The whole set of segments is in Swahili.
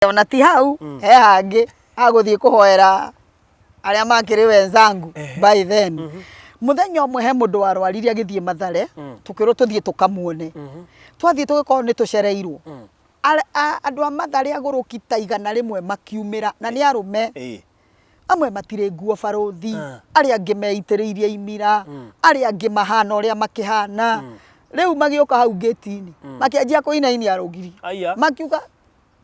Ona ti hau he hangi aguthie kuhoera aria makiri wenzangu by then muthenya umwe he mundu warwarire agithie Mathare tukiro tuthie tukamuone twathie tugikoro ni tucereirwo andu a Mathare agurukita igana rimwe makiumira na ni arume amwe matire nguo baruthi aria angi meitiriirie imira aria angi mahana uria makihana riu magioka hau gate-ini makianjia kuinainia arugiri makiuga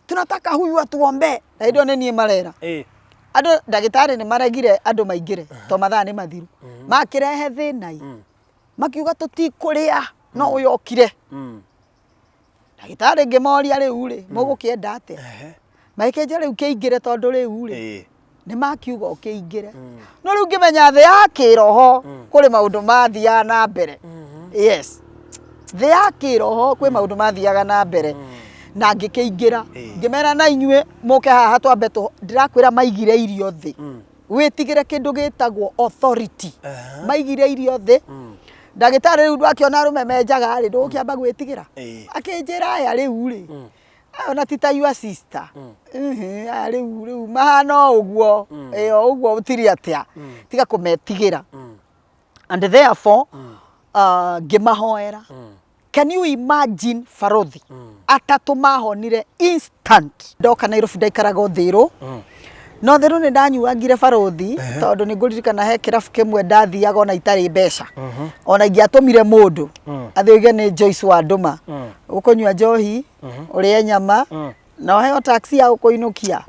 tunataka huyu atuombe na indo nenie marera andu ndagitari ni maregire andu maingire to mathaa ni mathiru makirehe thinai makiuga tutikuria no uyokire ndagitari ngimoria riu ri mugukienda ate maikeje riu kiingire tondu riu ri ni makiuga ukiingire no riu ngimenya thi ya kiroho kuri maundu mathia na mbere yes thi ya kiroho kwi maundu mathiaga na mbere na ngikiingira ngimera na inyue muke haha twambe ndirakwira maigire irio thi witigire kindu gitagwo authority maigire irio thi ndagitari riu ndwakiona rume menjaga ri ndukiamba gwitigira akinjira aya riu ri ona tita your sister riu mahana uguo uguo utiri atia tiga kumetigira and therefore ngimahoera. Can you imagine Farothi atatu mahonire instant ndoka Nairobi ndaikaraga Uthiru no Uthiru ni ndanyuagire Farothi tondu ni nguririkana he kirabu kimwe ndathiaga ona itari mbeca ona ingiatumire mundu athiuge ni Joyce wa Nduma ukunywa njohi urie nyama no heo taxi ya ukuinukia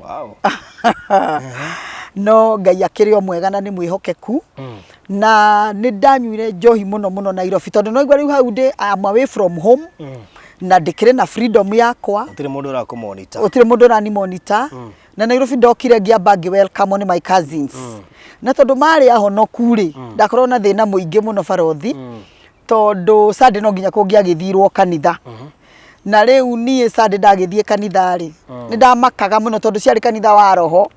no Ngai akirio mwega na ni mwihokeku na ni ndanyuire njohi muno Nairobi tondu no igwa riu hau ndi am away from home na ndikire na freedom yakwa utire mundu ra kumonitor ni monitor na Nairobi ndokire ngiamba ngi welcome on my cousins na tondu mari ahonoku ri ndakorwo na thina muingi muno Farothi tondu Sunday no nginya kungia githirwo kanitha na riu nie Sunday ndagithie kanitha ri ni ndamakaga muno tondu ciari kanitha wa roho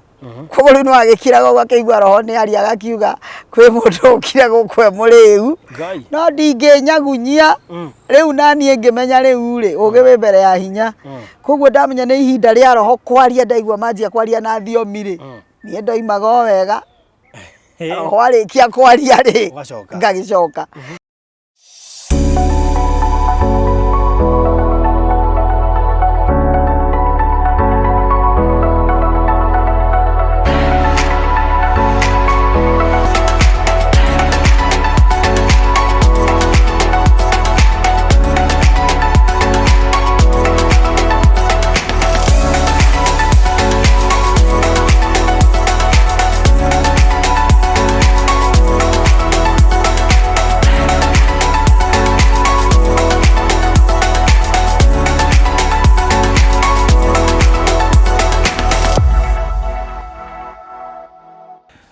koguo riu nwagikiraga ugakeigua roho ni ari agakiuga kwi mundu ukire gukwe muriu no ndinginyagunyia riu nani ngimenya riu ri ugi wi mbere ya hinya koguo ndamenya ni ihinda ria roho kwaria ndaigua manjia kwaria na thiomi ri nie ndoimaga wega roho arikia kwaria ri ngagicoka.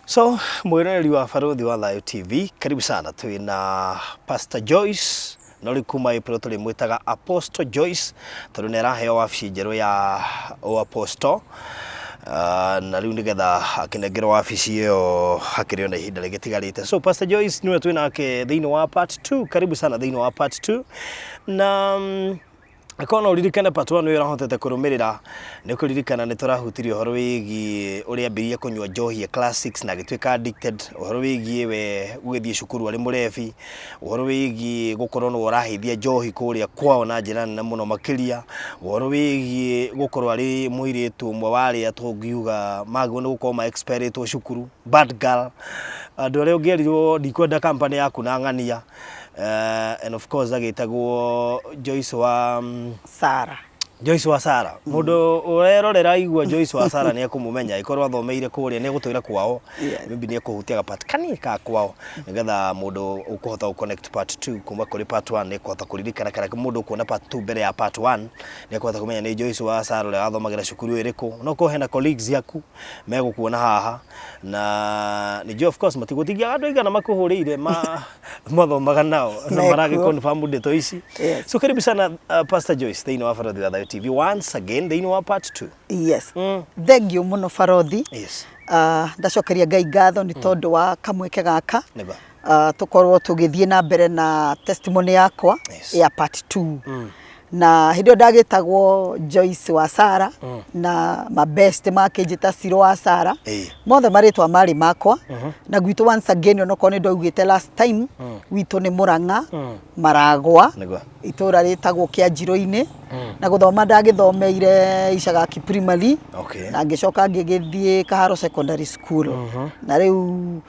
So, mwiroreri wa Farothi wa Live TV, karibu sana. Twina Pastor Joyce, nori kuma April tuli mwitaga Apostle Joyce, tondu neraheo wabici njeru ya Apostle. Na riu nigetha akinengerwo wabici iyo hakiri ona ihinda rigitigarite. So Pastor Joyce niwe twina ke thiini wa part 2, karibu sana thiini wa part 2. Na akona uririkana part 1 wira hotete kurumirira ni kuririkana ni turahutirio horo wigi uri ambirie kunywa njohi classics na gitwika addicted horo wigi we gwithie cukuru ari murefi horo wigi gukorwo no urahithia njohi kuria kwao na njira na muno makiria horo wigi gukorwo ari muiritu mwe wari atungiuga magwo ni gukorwo ma expert cukuru bad girl andu ari ungerirwo ndikwenda company yaku na ng'ania and of course agitagwo Joyce wa Sara. Joyce wa Sara mundu urerorera igwa Joyce wa Sara ni akumumenya ikorwo athomeire kuria ni gutwira kwao maybe ni kuhutia part kani ka kwao nigetha mundu ukuhota ku connect part 2 kuma kuri part 1 ni kuhota kuririkana kana mundu kuona part 2 mbere ya part 1 ni kuhota kumenya ni Joyce wa Sara ule athomagira cukuru iriku no ko hena colleagues yaku megukuona haha na ni of course matigutigia andu igana makuhurire mathomaga nao na marage confirm ndeto ici so karibu sana Pastor Joyce thiini wa Farothi wa TV once again thiini wa part 2. Yes thank you muno Farothi. Yes ndacokeria Ngai ngatho ni tondu wa kamweke gaka tukorwo tugithie na mbere na testimony yakwa ya part 2 na hindi ndagitagwo Joyce wa Sara na ma best makinjita Siro wa Sara mothe maritwa mari makwa na gwitu once again no kone ndaugite last time witu ni Murang'a Maragwa itura ritagwo kia Njiro-ini na guthoma ndagithomeire Icagaki primary na ngicoka ngigithie Kaharo secondary school na riu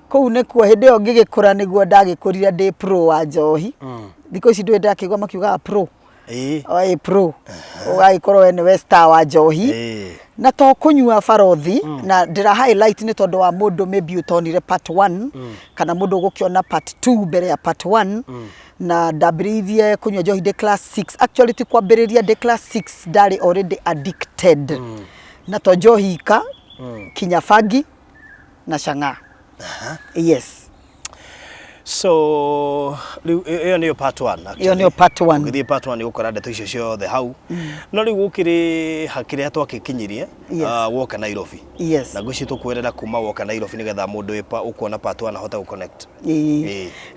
kou nikuo hindi yo ngigikura niguo ndagikurire ndi pro wa njohi thikũ ici ndwĩ ndakigwa makiuga pro pro ugaikorwo ni star wa njohi na to kunyua barothi na ndira highlight ni tondu wa mundu maybe utonire part 1 kana mundu gukiona part 2 mbere ya part 1 na ndambiririe kunyua njohi de class 6 actually ti kwambiriria de class 6 ndari already addicted na to njohi ka kinyafagi na Chang'aa yes. So iyo niyo part 1 actually. Iyo niyo part 1. Ngithi part 1 ni gukora ndeto icio ciothe hau. No riu gukiri hakiri atwakikinyirie woka Nairobi. Yes. Na guci tukwerera kuma woka Nairobi nigetha mundu ukona part 1 ahota gu connect.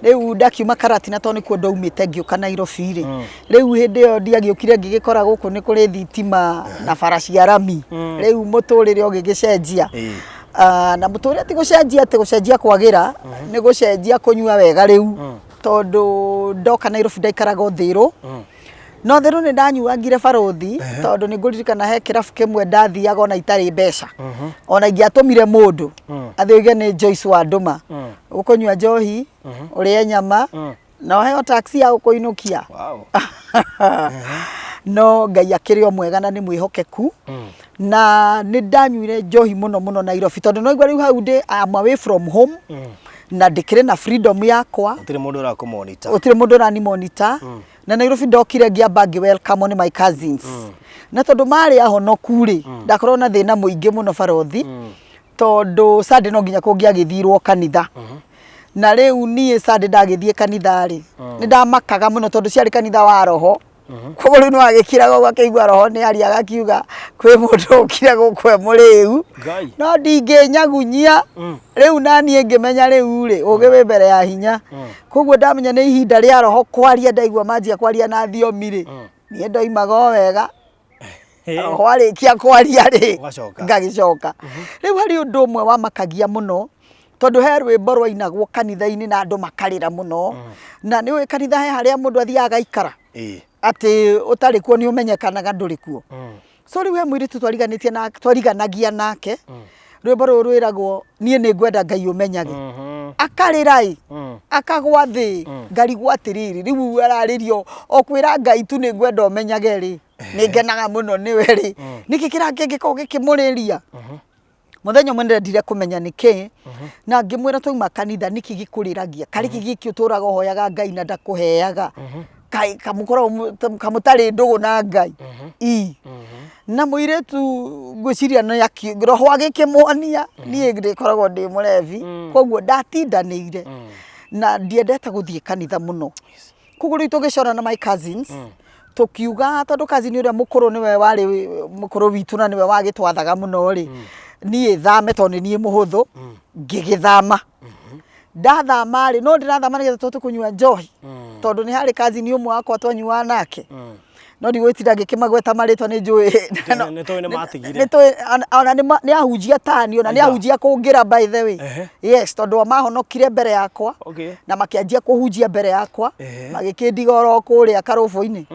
Riu ndakiuma Karati na to ni kuo ndaumite ngiuka Nairobi ri. Riu hindi yo ndiagiukire ngigikora guku ni kuri thitima na farashi ya rami. Riu muturire ogigicenjia. Na muturire ti gucenjia kwagira ni gucenjia kunyua wega riu tondu ndoka Nairobi ndaikaraga Uthiru no Uthiru ni ndanyuagire barothi tondu ni nguririkana he kirabu kimwe ndathiaga ona itari mbeca ona ingiatumire mundu athiuge ni Joyce wa Nduma ukunyua njohi urie nyama no heo taxi ya gukuinukia no Ngai akiri o mwega na ni mwihokeku na ni ndanyuire njohi muno Nairobi tondu no igwa riu hau ndi am away from home na ndikire na freedom yakwa utire mundu urani monitor na Nairobi ndokire ngiamba ngi welcome ni my cousins na tondu mari ahonoku ri ndakorwo na thina muingi muno barothi tondu Sunday no nginya kungiagithirwo kanitha na riu nie Sunday ndagithie kanitha ri ni ndamakaga muno tondu ciari kanitha wa roho koguo riu nwagikiraga gwakeigua roho ni ari agakiuga kwi mundu ukire gukwe muriu no ndinginyagunyia riu nani ngimenya riu ri ugi wi mbere ya hinya koguo ndamenya ni ihinda ria roho kwaria ndaigua manjia kwaria na thiomi ri nie ndoimaga wega roho arikia kwaria ri ngagicoka riu hari undu umwe wa makagia muno tondu he rwimbo rwainagwo kanitha-ini na andu makarira muno na ni wi kanitha he haria mundu athiaga ikara ati utari kuo ni umenyekanaga nduri kuo so riu he mwiritu twariganagia nake rwimbo ruru rwiragwo nie ni ngwenda Ngai umenyage akarirai akagwa thi ngarigwa atiriri riu araririo okwira Ngai tu ni ngwenda umenyage ri ni ngenaga muno ni we ri niki kirangiko gikimuriria muthenya mwende ndire kumenya niki na ngimwira twauma kanitha niki gikuriragia kariki giki uturaga hoyaga Ngai na ndakuheaga kai kamukoro kamutari ndugu na Ngai na muiretu ngwiciria na yaki roho agikimwonia nie ndikoragwo ndi murevi koguo ndatindanire na ndiendete guthie kanitha muno koguo riu tugicora na my cousins tukiuga tondu cousin uria mukuru niwe wari mukuru witu na niwe wagitwathaga muno ri nie thame tondu nie muhuthu ngigithama ndathama ri no ndirathama nigetha tukunyua njohi tondu ni hari cousin umwe wakwa twanyua nake no ndigwitira ngikimagweta maritwa ni njui ni to ni matigire ni to ona ni ahunjia tani ona ni ahunjia kungira by the way yes tondu mahonokire mbere yakwa na makianjia kuhunjia mbere yakwa magikindigoro kuria karubu-ini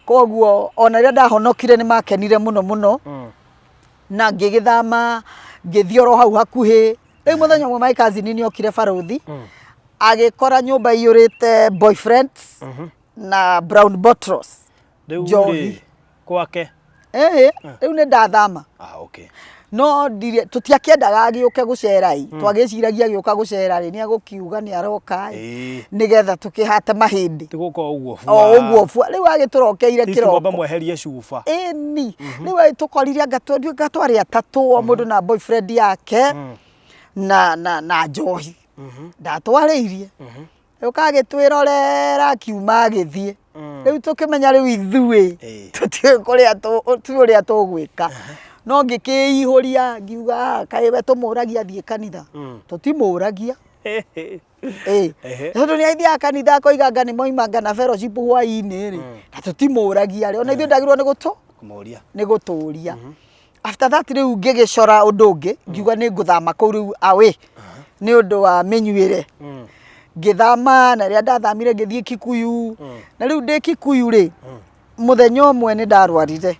koguo ona ria ndahonokire ni makenire muno na ngigithama ngithioro hau hakuhi riu muthenya mwe my cousin ni okire barothi agikora nyumba iyurite boyfriends na brown bottles njohi kwake riu ni ndathama okay no tutiakiendaga agiuke gucerai twagiciragia agiuka gucera ri ni agukiuga ni aroka nigetha tukihate mahindi tiguko uguo uguo bua riu agiturokeire kiroko ngomba mweherie cuba ni riu tukorire gatwari atatu o mundu na boyfriend yake na njohi ndatwariirie ukagitwirorera akiuma agithie riu tukimenya riu ithui tutie kuria turia tugwika no ngikiihuria ngiuga kae we tumuragia thie kanitha tutimuragia tondu ni aithia kanitha koiga ni moimanga na fellowship hwaini ri na tutimuragia ri ona ithuĩ ndagirwo nĩ gũtũria after that riu ngigicora undu ungi ngiuga ni nguthama kũu riu awe ni undu wa mĩnyuĩre ngithama na ria ndathamire ngithie Kikuyu na riu ndi Kikuyu ri muthenya ũmwe ni ndarwarire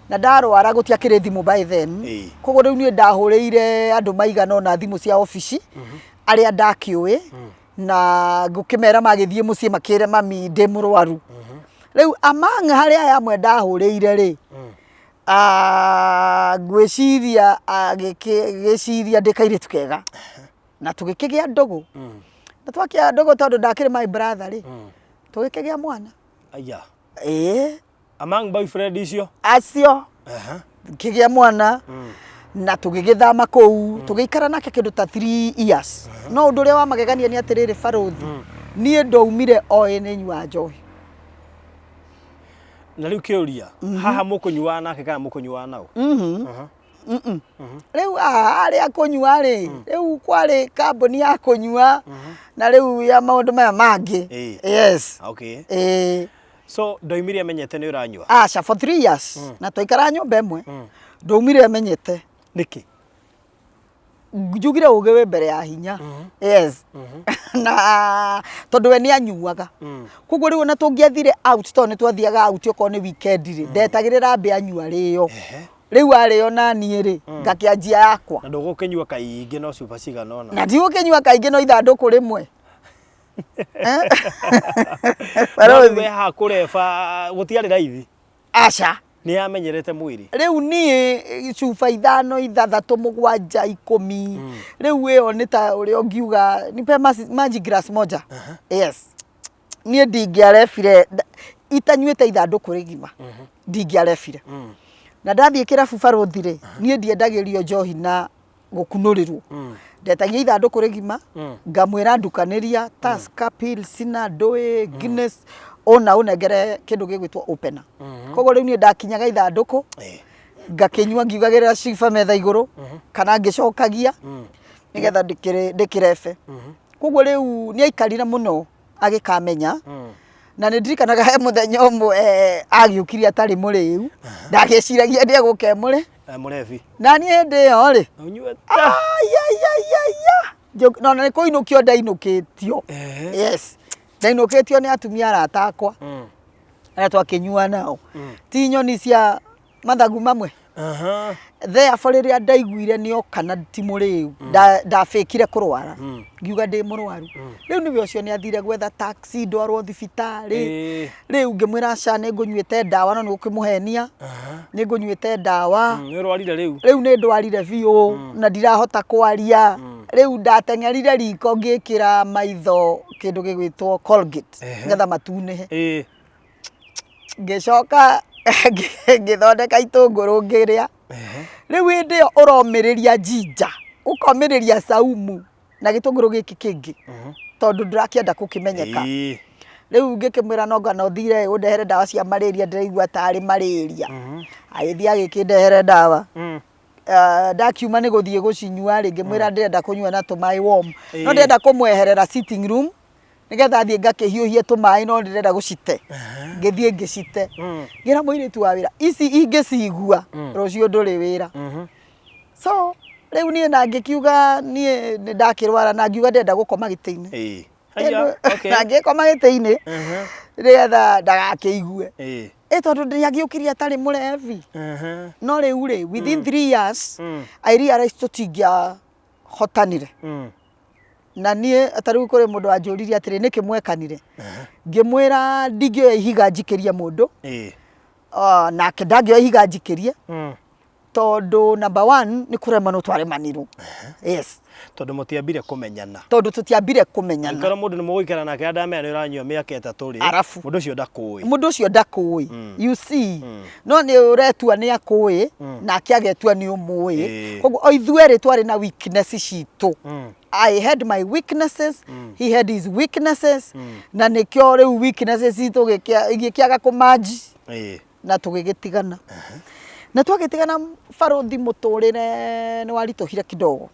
na ndarwara gutiakire thimu by then koguo riu ni ndahũrĩire andu maigana ona thimu cia ofici aria ndakiũĩ na ngukimera magithie mucii makire mami ndi mũrwaru riu amanga haria yamwe ndahũrĩire ri ngwĩciria agĩciria ndikairitu kega na tũgĩkĩgĩa ndogo na twakia ndogo tondu ndakire my brother ri tũgĩkĩgĩa mwana aya among boyfriend icio acio kĩgĩa mwana na tũgĩgĩthama kũu tũgĩikara nake kĩndũ ta 3 years no ũndũ ũrĩa wa magegania ni atĩrĩrĩ Barothi niĩ ndaumire oĩ nyua njohi na riu kiuria haha mukunyua nake kana mukunyua nao riu aria kunyua ri riu kwari kambuni ya kunyua na riu ya maundu maya mangi yes so ndoimire amenyete ni uranyua acha for 3 years na twaikara nyumba imwe ndaumire amenyete niki njugire uge we mbere ya hinya yes na tondu we ni anyuaga koguo riu na tungiathire out to ni twathiaga out oko ni weekend ri ndetagirira mbe anyua riyo riu ariyo na nie ri ngakianjia yakwa na ndugukinyua kaingi no super cigana ona na ndigukinyua kaingi no ithanduku rimwe Barothi we ha kureba gutiari raithi acha ni amenyerete mwiri riu ni chufa 5 6 7 10 riu iyo ni ta urio ngiuga nipe magic glass moja yes ni ndingiarefire itanyuite ithanduku rigima ndingiarefire na ndathie kirabu Barothi ri ni ndiendagirio njohi na gukunurirwo ndetagia ithanduku rigima ngamwira ndukaniria Tusker pills na Ndũĩ Guinness ona unengere kindu gigwitwo opener koguo riu ni ndakinyaga ithanduku ngakinyua ngiugagirira cifa metha iguru kana ngicokagia nigetha ndikirefe koguo riu ni aikarire muno agikamenya na ni ndirikanaga he muthenya umwe agiukiria atari muriu ndagiciragia ndi guke muri murevi na ni ndiyo ri unyueta no na kuinukio ndainukitio yes ndainukitio ni atumia arata akwa aria twakinyua nao ti nyoni cia mathagu mamwe therefore riria ndaiguire nio kana ti muriu ndafekire kurwara ngiuga ndi murwaru riu niwe ucio ni athire gwetha taxi ndwarwo thibitari riu ngimwira aca ni ngunyuite ndawa no nigukimuhenia ni ngunyuite ndawa ni urwarire riu ni ndwarire biu na ndirahota kwaria riu ndateng'erire riko ngikira maitho kindu gigwitwo Colgate ngetha matunehe ngicoka ngithondeka itunguru ngiria riu ndio uromiriria jinja ukomiriria saumu na gitunguru giki kingi tondu ndirakienda kukimenyeka riu ngikimwira nonga no thire undehere ndawa cia malaria ndiraigua tari malaria agithia gikindehere ndawa ndakiuma ni guthie gucinyua ri ngimwira ndirenda kunyua na tumai warm no ndirenda kumweherera sitting room nigetha thie ngakihiuhie tumai no ndirenda gucite ngithie ngicite ngira muiritu wa wira ici ingicigua rucio nduri wira so riu nie na ngikiuga nie ndakirwara na ngiuga ndenda gukoma giti-ini na ngikoma giti-ini nigetha ndagakiigue tondu ndiagiukiria atari murevi no riu ri within 3 years I realized tutingia hotanire na nie atari kuri mundu anjuririe atiri niki mwekanire ngimwira ndigio ihiga njikirie mundu nake ndagio ihiga njikirie tondu number 1 ni kurema no twaremanirwo yes tondu mutiambire kumenyana tondu tutiambire kumenyana ngara mundu ni muguikara nake andamea ni uranyua miaka 3 ri mundu ucio ndakui you see no ni uretua ni akui nake agetua ni umui koguo oithwere twari na weaknesses citu I had my weaknesses he had his weaknesses na nikio riu weaknesses citu gikiaga kumaji na tugigitigana na twagitigana Barothi muturire ni waritohire kidogo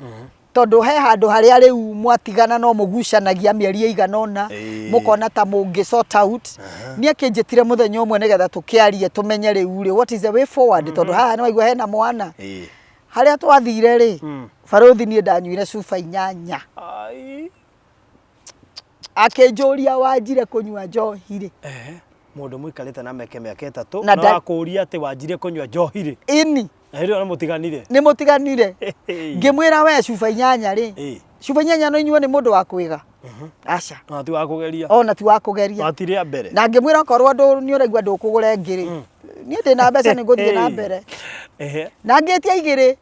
tondu he handu haria riu mwatigana no mugucanagia mieri iganona mukona ta mungi sort out ni akinjitire muthenya umwe nigetha tukiarie tumenye riu ri what is the way forward tondu haha no aigua hena mwana haria twathire ri baruthi ni ndanyuire cuba 8 akinjuria Wanjire kunywa njohi ri mundu mwikarite na meke miaka 3 na akuria ati Wanjire kunywa njohi ri ini Hero mutiganire ni mutiganire ngimwira we cuba 8 ri cuba 8 no inyuo ni mundu wa kwiga aca na ti wa kugeria ona ti wa kugeria atire mbere na ngimwira korwo ndu ni uraigua ndukugure ngiri ni ndina mbeca ni nguthie na mbere na ngetia igiri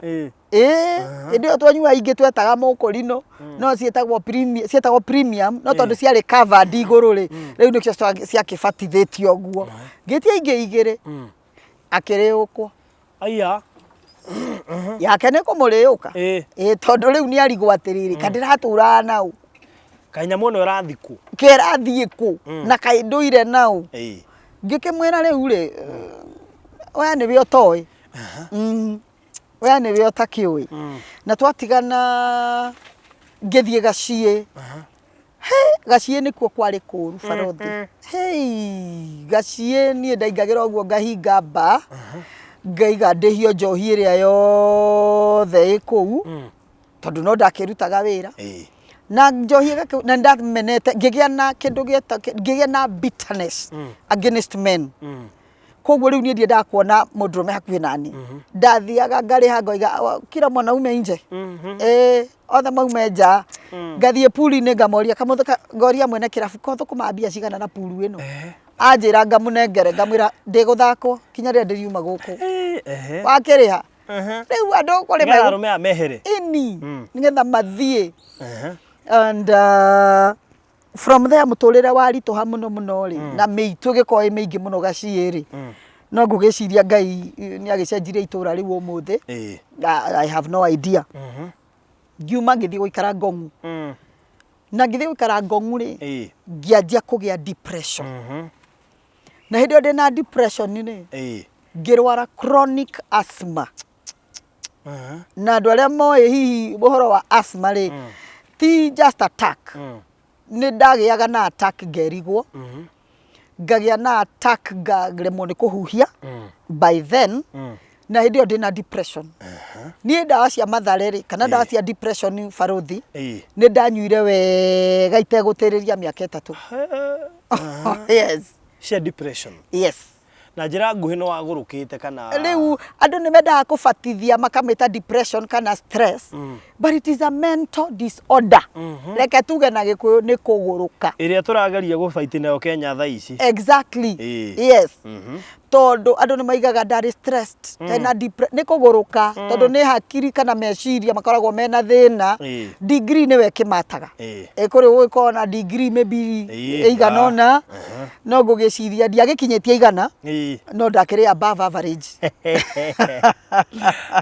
ndio twanyua ingi twetaga mukurino no cietagwo premium no tondu ciari covered iguru ri riu nikio cia kibatithitio guo ngetia ingi igiri akiriukwo aya yake ni kumuriuka tondu riu ni arigwo atiriri kandiratura nau kanya no rathiku kerathie ku na kainduire nau ngikimwira riu ri we ni bio toy we ni bio takiui na twatigana ngithie Gacie Gacie ni kuo kwari kuru barothi Gacie ni ndaingagira uguo ngahinga ba ngaiga ndihio njohi iria yothe ikou tondu no ndakirutaga wira na njohi na ndamenete ngigia na kindu ngigia na bitterness against men koguo riu ni ndie ndakuona mundurume hakuhi nani ndathiaga ngari hangoiga kira mwana ume inje othe maume nja ngathie puli-ini ngamoria kamuthuka ngoria mwene kirabu kotho kumambia cigana na pulu ino anjira ngamunengere ngamwira ndiguthakwo kinya ria ndiriuma guku wakiriha riu andu kuri marume mehere ini nigetha mathie and from there muturire warituha muno ri na miitu gikoi mingi muno Gacie ri no ngugiciria Ngai ni agicenjirie itura riu umuthi I have no idea ngiuma ngithii guikara Ngong'u na ngithii guikara Ngong'u ri ngianjia kugia depression na hindi ndina depression ni ngirwara chronic asthma na andu aria moe hihi buhoro wa asthma ri ti just attack ni ndagiaga na attack ngerigwo ngagia na attack ngaremwo ni kuhuhia by then na hindi ndina depression ni ndawa cia mathare ri kana ndawa cia depression baruthi ni ndanyuire wega itegutiriria miaka 3 yes cia depression yes na njira nguhi no wagurukite kana riu andu ni mendaga kubatithia makamita depression kana stress but it is a mental disorder reke tuge na gikuyu ni kuguruka iria turageria gubaiti nayo Kenya thaa ici exactly yes tondu andu ni maigaga ndari stressed na ni kuguruka tondu ni hakiri kana meciria makoragwo mena thina degree ni we kimataga kuri uko na degree maybe iganona no ngugiciria ndiagikinyitie igana no ndakiri above average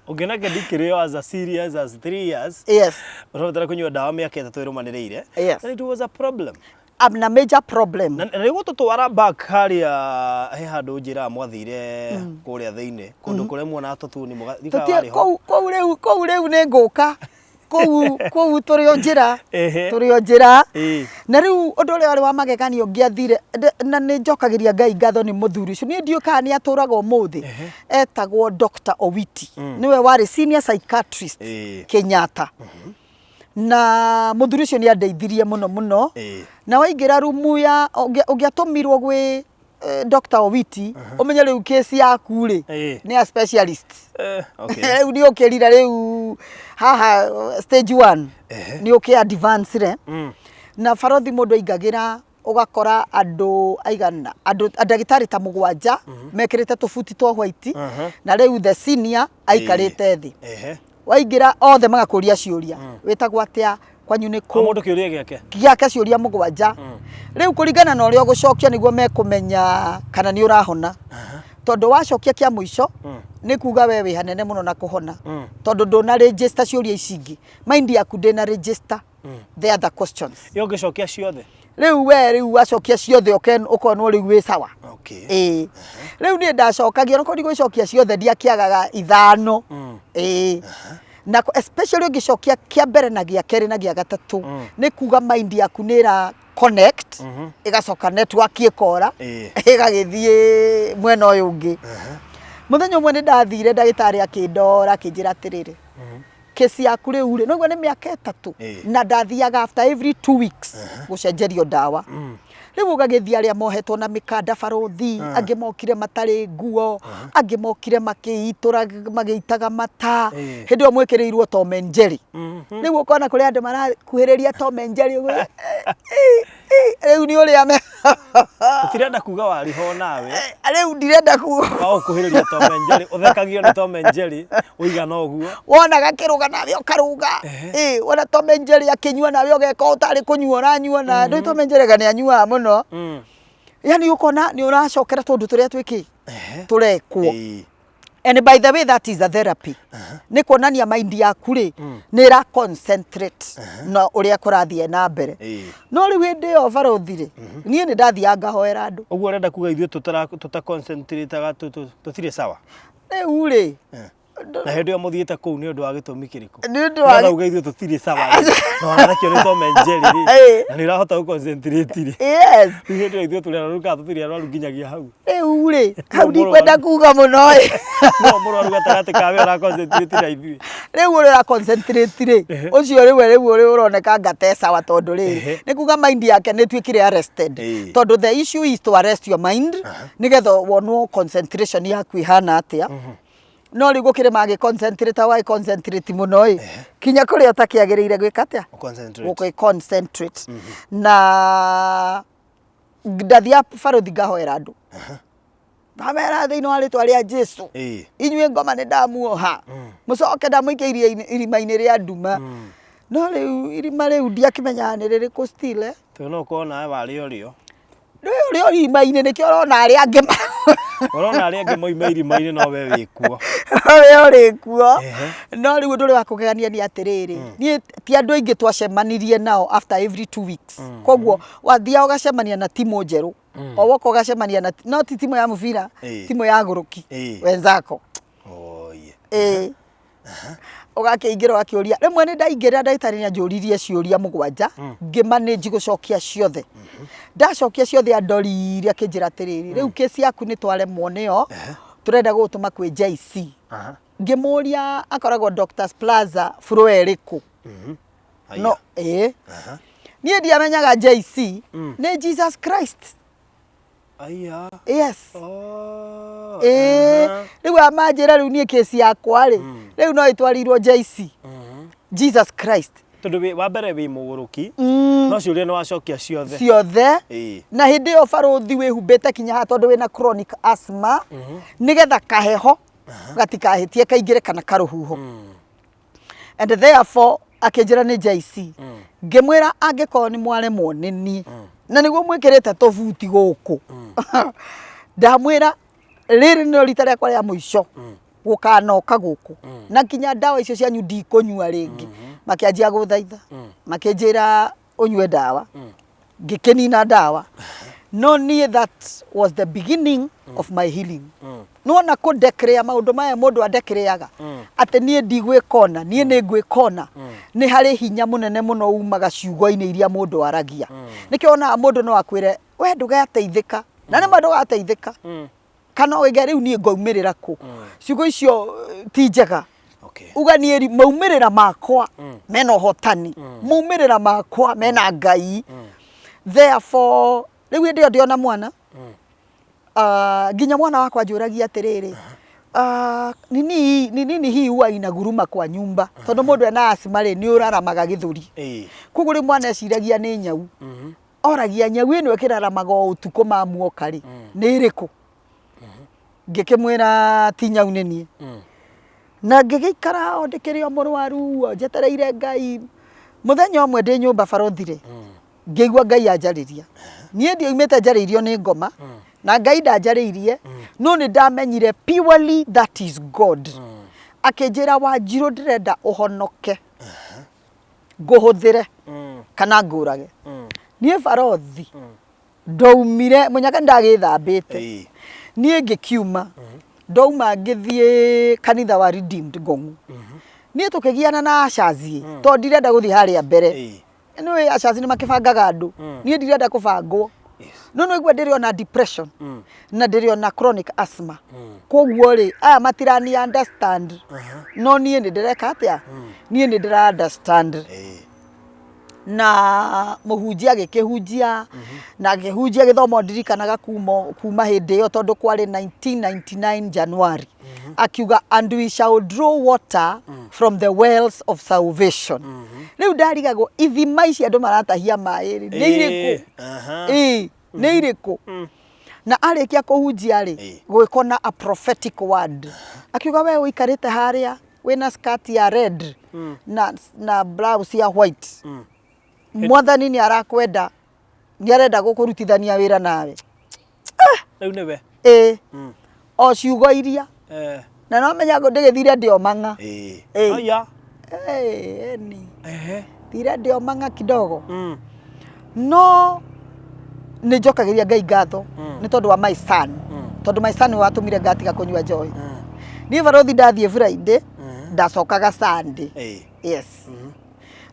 ugenake ndikiri as a serious as 3 years yes urotera kunywa dawa miaka 3 irumaniriire yes and it was a problem a major problem na rigo tutwara back haria he handu njira mwathire kuria thiini kundu kuria muona tutuni mugathika wari ho kou riu ni nguka kou turio njira na riu undu uria wari wa magekanio ngiathire na ni njokagiria Ngai ngatho ni muthuri ucio ni ndiuka ni aturaga umuthi etagwo Dr. Owiti niwe wari senior psychiatrist Kenyatta na muthuri ucio ni andeithirie muno na waingira rumu ya ungiatumirwo gwi Dr. Owiti umenye riu case yaku ri ni a specialist riu ni ukirira riu haha stage 1 ni uki advance re na barothi mundu aingagira ugakora andu aigana andu ndagitari ta 7 mekirite tufuti twa white na riu the senior aikarite thi waingira othe magakuria ciuria witagwo atia kwanyu ni ku mundu kiuria giake ciuria 7 riu kuringana na uria gucokia niguo mekumenya kana ni urahona tondu wacokia kia muico ni kuga we wi hanene muno na kuhona tondu ndona register ciuria icingi mind yaku ndina register the other questions yo gicokia ciothe riu wacokia ciothe ukonwo riu wi sawa riu ni ndacokagia no kodi gucokia ciothe ndiakiagaga 5 na especially ugicokia kia mbere na gia keri na gia gatatu ni kuga mind yaku nira connect igacoka network ikora igagithie mwena uyu ungi muthenya umwe ni ndathire ndagitari akindora akinjira atiriri kesi yaku riu ri no ni miaka 3 na ndathiaga after every 2 weeks gucenjerio dawa riu gagithia aria mohetwo na mikanda baruthi angi mokire matari nguo angi mokire makiitura magitaga mata hindi o mwekirirwo Tom and Jerry riu ukona kuri andu marakuhiriria Tom and Jerry riu ni uria me utirenda kuga wari ho nawe riu ndirenda kuga wa kuhiriria Tom and Jerry uthekagio ni Tom and Jerry uigana uguo wona gakiruga nawe ukaruga wona Tom and Jerry akinyua nawe ugeka utari kunyua uranyua na ndu Tom and Jerry gani anyua muno yani ukona ni uracokera tondu turia twiki turekwo and by the way that is a therapy ni kuonania mind yaku ri ni ra concentrate na uria kurathie na mbere no ri windi o baruthire nie ni ndathianga hoera andu uguo urenda kuga ithio tuta concentrate ga tutire sawa riu ri na hindi o muthiite kuu ni undu wa gitumi kiriku ni undu wa uga ithio tutire sawa no wanakio ni Tom and Jerry na ni rahota ku concentrate ri yes hindi o ithio tuliaruka tutire arwaru nginyagia hau riu ri hau ndi kwenda kuga muno no murwaru gatagati kawe ora concentrate na ithui riu uri concentrate ri ucio riu uri uroneka ngatesa wa tondu ri ni kuga mind yake ni twikire arrested tondu the issue is to arrest your mind nigetha wonwo concentration yaku ihana atia no rigo kire magi concentrate wa concentrate muno kinya kuri utakiagirire gwika atia concentrate na ndathia baruthi ngahoera andu Bamera thini wa ritwa ria Jesu inyue ngoma ni ndamuoha mucoke ndamuikeirie irima-ini ria nduma no riu irima riu ndiakimenya ni ririku still no kuona nawe wari orio rio irima-ini nikio urona aria angi urona aria angi moima irima-ini no we wikuo we uri kuo no riu nduri wa kugegania ni atiriri ni ti andu aingi twacemanirie nao after every 2 weeks koguo wathia ugacemania na timu njeru o woko ugacemania na no ti timu ya mubira timu ya guruki wenzako ugakiingirwo akiuria rimwe ni ndaingira ndaitari ni njuririe ciuria mugwanja ngimanage gucokia ciothe ndacokia ciothe andorire akinjira atiriri riu kesi yaku ni twaremwo niyo turenda gutuma kwi JC ngimuria akoragwo Doctors Plaza floor eriku no ni ndiamenyaga JC ni Jesus Christ aya yes riu amanjira riu nie kesi yakwa ri riu no itwarirwo JC Jesus Christ tondu wa mbere wi muguruki no ciuria ni wacokia ciothe na hindi yo baruthi wihumbite kinya ha tondu wina chronic asthma nigetha kaheho gatikahitie kaingire kana karuhuho and therefore akinjira ni JC ngimwira angiko ni mwaremwo nini na niguo mwikirite tobuti guku ndamwira riri no rita rĩa kwa rĩa muico gukanoka guku na kinya dawa icio cia nyu ndikunyua ringi makianjia guthaitha makinjira unywe dawa ngikenina dawa no nie that was the beginning of my healing no na ko declare maundu maya mundu adeclareaga ate nie ndigwikona nie ni ngwikona ni hari hinya munene muno umaga ciugo-ini iria mundu aragia nikiona mundu no akwire we ndugateithika na ni mandu gateithika kana wega riu nie ngaumirira ku ciugo icio ti njega uganie maumirira makwa mena hotani maumirira makwa mena ngai therefore riu ndio ndiona mwana ginya mwana wakwa njuragia atiriri nini hii huwa inaguruma kwa nyumba tondu mundu ena asthma ri ni uraramaga githuri kuguri mwana eciragia ni nyau oragia nyau ino ekiraramaga utuko mamuoka ri ni iriku ngikimwira ti nyau nini na ngigikara ondikirio murwaru njetereire ngai muthenya umwe ndi nyumba barothire ngigwa ngai anjariria nie ndiumite njaririo ni ngoma na ngai ndanjaririe no ni ndamenyire purely that is God akinjira Wanjiru ndirenda uhonoke nguhuthire kana ngurage nie barothi ndaumire munyaka ndagithambite nie ngikiuma ndauma ngithie kanitha wa Redeemed Gongu nie tukigiana na acaci to ndirenda guthi haria mbere niwe acaci ni makibangaga andu nie ndirenda kubangwo no igwe ndiri ona depression na ndiri ona chronic asthma koguo ri aya matirani understand no nie ni ndireka atia nie ni ndira understand na muhunjia gikihunjia na gihunjia githomo ndirikanaga kuma hindi yo tondu kwari 1999 January akiuga and we shall draw water from the wells of salvation riu ndarigagwo ithima ici andu maratahia mai ri ni iriku ni iriku na arikia kuhunjia ri gwikona a prophetic word akiuga we uikarite haria wina skirt ya red na blouse ya white mwathani ni arakwenda ni arenda gukurutithania wira nawe riu niwe o ciugo iria na no menya ngo ndigithire ndio manga aya ni thire ndio manga kidogo no ni njokagiria Ngai ngatho ni tondu wa my son tondu my son watumire ngatiga kunywa njohi ni barothi ndathie Friday ndacokaga Sunday yes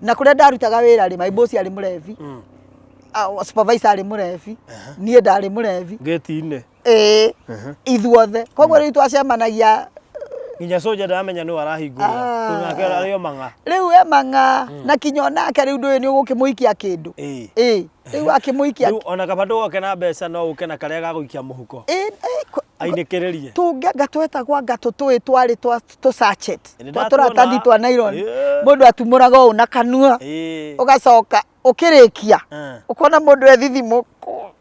na kuria ndarutaga wira ri my boss ari murevi supervisor ari murevi nie ndari murevi geti-ine ithuothe koguo ri twacemanagia nginya soja ndamenya no arahingura tunake ario manga riu manga na kinyo nake riu ndu ni ugukimuikia kindu riu akimuikia riu ona kabado oke na mbeca no uke na karia ga guikia muhuko ainekeririe tungenga twetagwa ngatu twi twari tu sachet twaturatanthi twa nylon mundu atumuraga u na kanua ugacoka ukirikia ukona mundu ethithimuko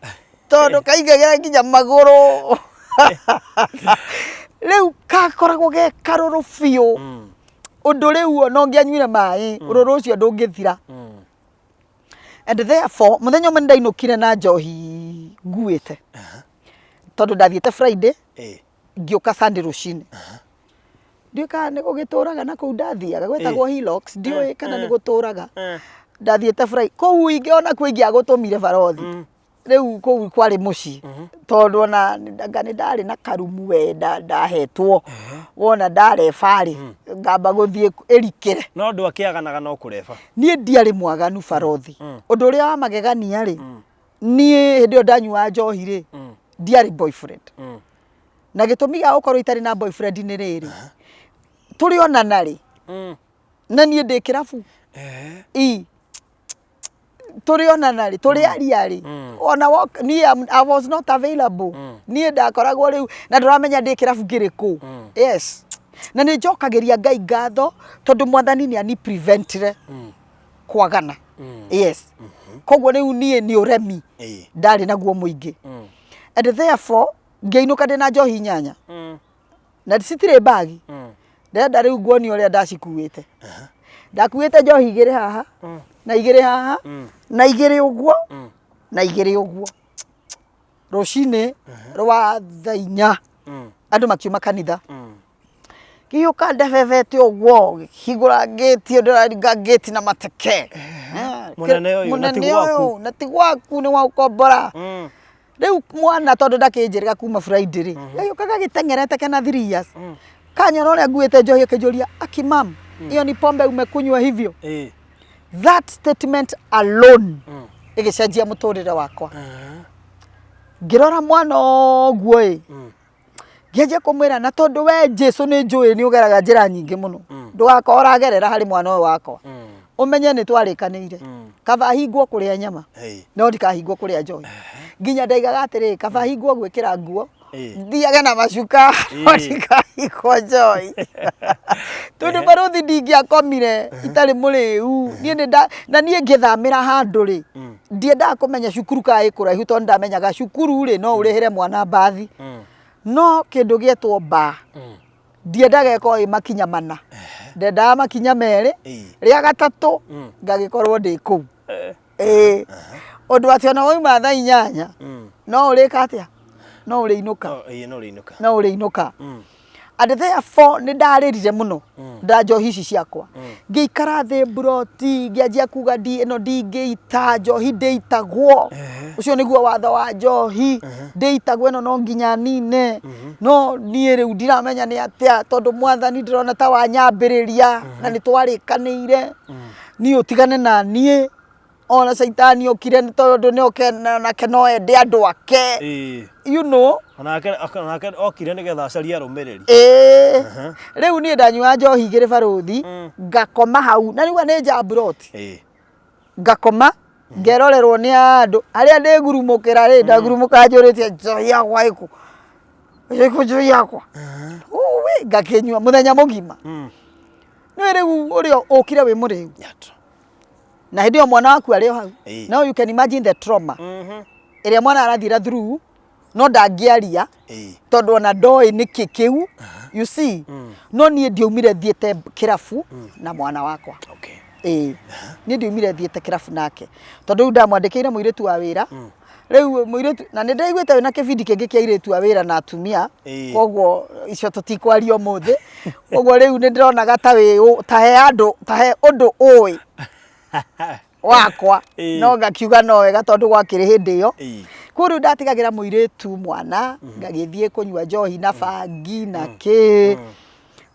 tondu kaigagera nginya maguru riu kakoragwo ge karuru biu undu riu no ngianyuire mai ururu ucio ndungithira and therefore muthenya umwe ndainukire na njohi nguite tondu ndathiete Friday ngioka Sunday rucini ndika ni gugituraga na ku ndathiaga gwetagwo Hilux ndiwe kana ni guturaga ndathiete Friday kou ingiona kwingia gutumire barothi riu kou kwari muci tondu na ndangani ndari na karumu wenda ndahetwo wona ndare bari ngamba guthie erikire no ndu akiaganaga no kureba nie ndiari mwaganu barothi undu ria wa magegania ri nie hindi ndanyua njohi ri ndiari boyfriend na gitumi ya ukorwo itari na boyfriend ni riri turi onana ri na nie ndi kirabu turi onana ri turi ariari ona nie I was not available nie ndakoragwo riu na nduramenya ndi kirabu ngiriku yes na ni njokagiria Ngai ngatho tondu mwathani ni ani preventire kwagana yes koguo riu nie ni uremi ndari naguo muingi and therefore ngeinuka ndina njohi nyanya na citire bagi ndenda riu nguoni uria ndacikuite ndakuite njohi igire haha na igire haha na igire uguo na igire uguo rucini rwa thainya andu makiuma kanitha kiuka ndebebete uguo higura gate ndiraringa gate na mateke munene uyu na tigwaku ni wa ukombora riu mwana tondu ndakinjiriga kuma Friday ri giukaga gitengerete kana 3 years kanyona uria nguite njohi akijuria akimam hiyo ni pombe umekunywa hivyo that statement alone igicenjia muturire wakwa ngirora mwana guo ngeje kumwira na tondu we Jesu ni njui ni ugeraga njira nyingi muno ndugakora gerera hari mwana uyu wakwa umenye ni twarikanire kaba hingwo kuria nyama no ndikahingwo kuria njohi nginya ndaigaga atiri kaba hingwo gwikira nguo thiaga na macuka ndikahingwo njohi tondu barothi ndingiakomire itari muriu nie na nie ngithamira handu ri ndiendaga kumenya cukuru ka ikuraihu tondu ndamenyaga cukuru ri no urihire mwana bathi no kindu gietwo ba ndiendaga ko makinya mana ndendaga makinya meri ria gatatu ngagikorwo ndi kuu undu acio no wauma thaa inyanya no urika atia no uriinuka no uriinuka no uriinuka and therefore nĩ ndarĩrire mũno nda njohi ici ciakwa ngĩikara thĩ broti ngĩanjia kuga ĩno ndingĩita njohi ndĩitagwo ũcio nĩguo watho wa njohi ndĩitagwo ĩno no nginya nine no niĩ rĩu ndiramenya nĩ atĩa tondũ mwathani ndĩrona ta wanyambĩrĩria na nĩ twarĩkanĩire niĩ ũtigane na niĩ ona Saitani okire nĩ tondũ nĩ okena nake no ende andũ ake you know onake okire nĩgetha acarie arũmĩrĩri rĩu niĩ ndanyua njohi igĩrĩ barothi ngakoma hau na nĩguo nĩ njamburoti ngakoma ngerorerwo nĩ andũ arĩa ndĩgurumũkĩra rĩ ndagurumũka njũrĩtie njohi yakwa ĩkũ njohi yakwa ngakĩnyua mũthenya mũgima nĩ rĩu ũrĩa ũkire wĩ mũrĩu na hĩndĩ ĩyo mwana waku arĩ o hau now you can imagine the trauma ĩrĩa mwana arathira through no ndangĩaria tondũ ona ndoĩ nĩkĩ kĩu you see no niĩ ndiaumire thiĩte kĩrabu na mwana wakwa niĩ ndiaumire thiĩte kĩrabu nake tondũ rĩu ndamwandĩkĩire mũirĩtu wa wĩra rĩu mũirĩtu na nĩ ndaiguĩte wĩna kĩbindi kĩngĩ kĩa airĩtu a wĩra na atumia koguo icio tũtikwaria ũmũthĩ koguo rĩu nĩ ndĩronaga tahe ũndũ ũĩ wakwa no ngakiuga no wega tondũ gwakĩrĩ hĩndĩ ĩyo kũrũ ndatigagĩra mũirĩtu mwana ngagĩthiĩ kũnyua njohi na bangi na kĩ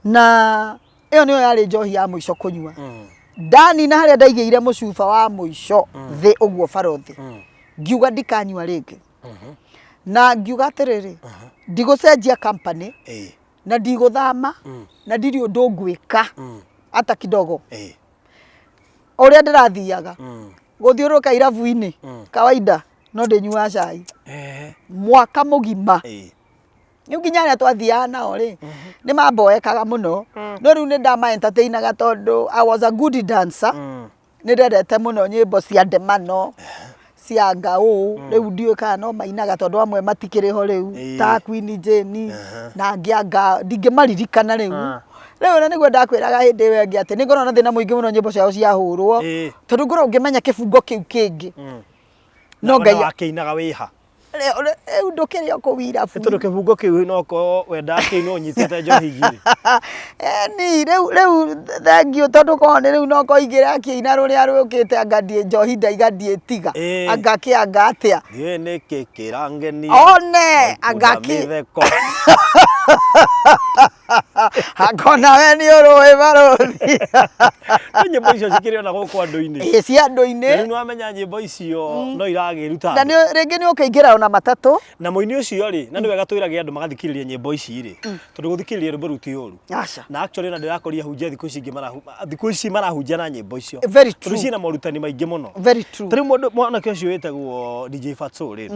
na ĩyo nĩyo yarĩ njohi ya mũico kũnyua ndanina harĩa ndaigĩire mũcuba wa mũico thĩ ũguo barothi ngiuga ndikanyua rĩngĩ na ngiuga atĩrĩrĩ ndigũcenjia company na ndigũthama na ndirĩ ũndũ ngwĩka hata kidogo ũrĩa ndĩrathiaga gũthiũrũrũka irabu-inĩ kawaida no ndĩnyuaga cai mwaka mũgima rĩu nginya arĩa twathiaga nao rĩ nĩ mamboekaga mũno no rĩu nĩ ndama-entertainaga tondũ I was a good dancer nĩ ndendete mũno nyĩmbo cia ndemano cia ngaũ rĩu ndiũĩ kana no mainaga tondũ amwe matikĩrĩho rĩu ta Queen Jane na ngĩanga ndingĩmaririkana rĩu rĩu na nĩguo ndakwĩraga hĩndĩ ĩyo ĩngĩ atĩ nĩ ngoragwo na thĩna mũingĩ mũno nyĩmbo ciao ciahũrwo tondũ ngoragwo ngĩmenya kĩbungo kĩu kĩngĩ no Ngai akĩinaga wĩha rĩu ndũkĩrĩ o kũu irabu tondũ kĩbungo kĩu no ko wenda akĩinwo ũnyitĩte njohi igĩrĩ ni rĩu thengiũ tondũ korwo rĩu no koigĩre akĩina rũrĩa rũkĩte anga ndiĩ njohi ndaiga ndiĩtiga anga kĩanga atĩa niĩ nĩkĩ kĩrangenia one anga mĩtheko akona we nĩ ũrũĩ barothi nyĩmbo icio cikĩrĩ ona gũkũ andũ-inĩ cia andũ-inĩ rĩu nĩwamenya nyĩmbo icio no iragĩruta na rĩngĩ nĩ ũkĩingĩra ona matatũ na mũini ũcio rĩ na nĩ wega twĩrage andũ magathikĩrĩria nyĩmbo ici rĩ tondũ gũthikĩrĩria rwĩmbo rũu ti ũru na actually na ndĩrakoria hunjia thikũ ici marahunjia na nyĩmbo icio tondũ ciĩna morutani maingĩ mũno tarĩu mwanake ũcio wĩtagwo DJ Fatso rĩ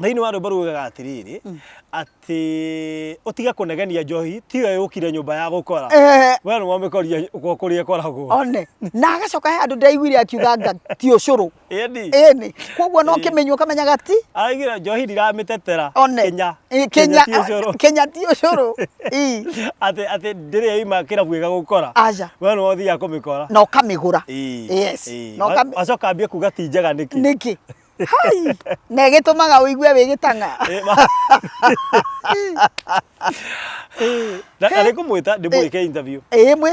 thĩinĩ wa rwĩmbo rũugaga atĩrĩrĩ atĩ ũtiga kũnegenia njohi tiwe ũkire nyũmba ya gũkora we nĩ wamĩkoria kũrĩa ĩkoragwo one na agacoka he andũ ndaiguire akiuga anga ti ũcũrũ ĩni koguo no kĩmenywo kamenyaga ti araigire njohi ndiramĩtetera Kenya ti ũcũrũ atĩ ndĩrĩ yoima kĩrabu ĩgagũkora we nĩ wathiaga kũmĩkora na ũkamĩgũra acoka ambia kuga ti njega nĩkĩ hai na gĩtũmaga ũigue wĩ gĩtanga na nĩngũmwĩta ndĩmwĩke interview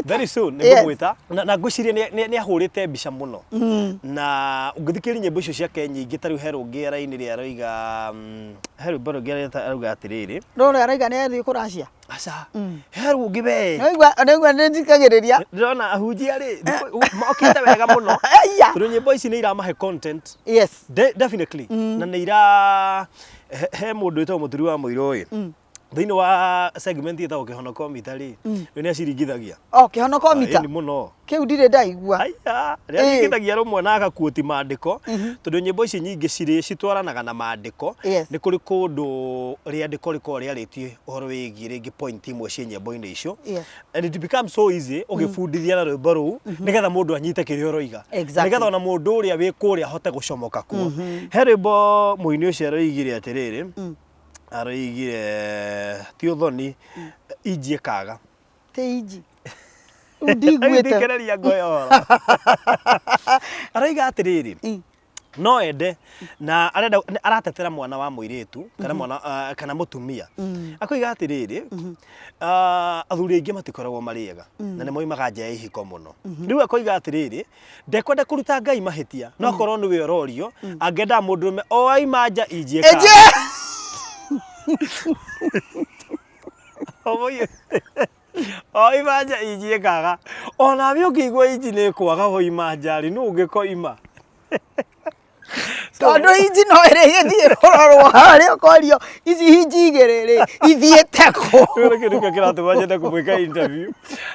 very soon nĩngũmwĩta na ngwĩciria nĩ ahũrĩte mbica mũno na ũngĩthikĩria nyĩmbo icio ciake nyingĩ ta rĩu he rũngĩ raini rĩa aroiga he rwĩmbo rũngĩ arauga atĩrĩrĩ rũrĩa arauga nĩ athiĩ kũracia aca he rũngĩ we nĩguo nĩnjikagĩrĩria ndĩrona ahunjia rĩ mokĩte wega mũno tondũ nyĩmbo ici nĩ iramahe content definitely na nĩ he mũndũ wĩtagwo mũturi wa mũirũ ũyũ thĩinĩ wa segment ĩtagwo kĩhonoko mita rĩ rĩu nĩ aciringithagia kĩhonoko mita nĩ mũno kĩu ndirĩ ndaigua rĩrĩa aciringithagia rũmwe na agakuoti maandĩko tondũ nyĩmbo ici nyingĩ citwaranaga na maandĩko nĩ kũrĩ kũndũ rĩandĩko rĩkoragwo rĩarĩtie ũhoro wĩgiĩ rĩngĩ point imwe cia nyĩmbo-inĩ icio and it becomes so easy ũgĩbundithia na rwĩmbo rũu nĩgetha mũndũ anyite kĩrĩa ũroiga nĩgetha ona mũndũ ũrĩa wĩ kũrĩa ahote gũcomoka kuo he rwĩmbo mũini ũcio aroigire atĩrĩrĩ aroigire ti ũthoni iji ĩkaga te iji ndigwĩte ndikereria ngoyo aroiga atĩrĩrĩ no ende na arenda aratetera mwana wa muiritu kana mwana kana mutumia akoiga atiriri athuri aingi matikoragwo mariega na nĩ moimaga nja ya ihiko muno rĩu akoiga atiriri ndekwenda kuruta Ngai mahitia no korwo nĩ we ũrorio angenda mũndũrũme o aima nja injie ka o ima nja injie kaga ona we ũkĩigua inji nĩ kwaga hoima njari nũ ũngĩkoima tondu inji no ĩrĩgĩthiĩ rũrorwo harĩa ũkorio ici inji igĩrĩ ithiĩte kũ kĩndũ kĩratũma nyende kũmwĩka interview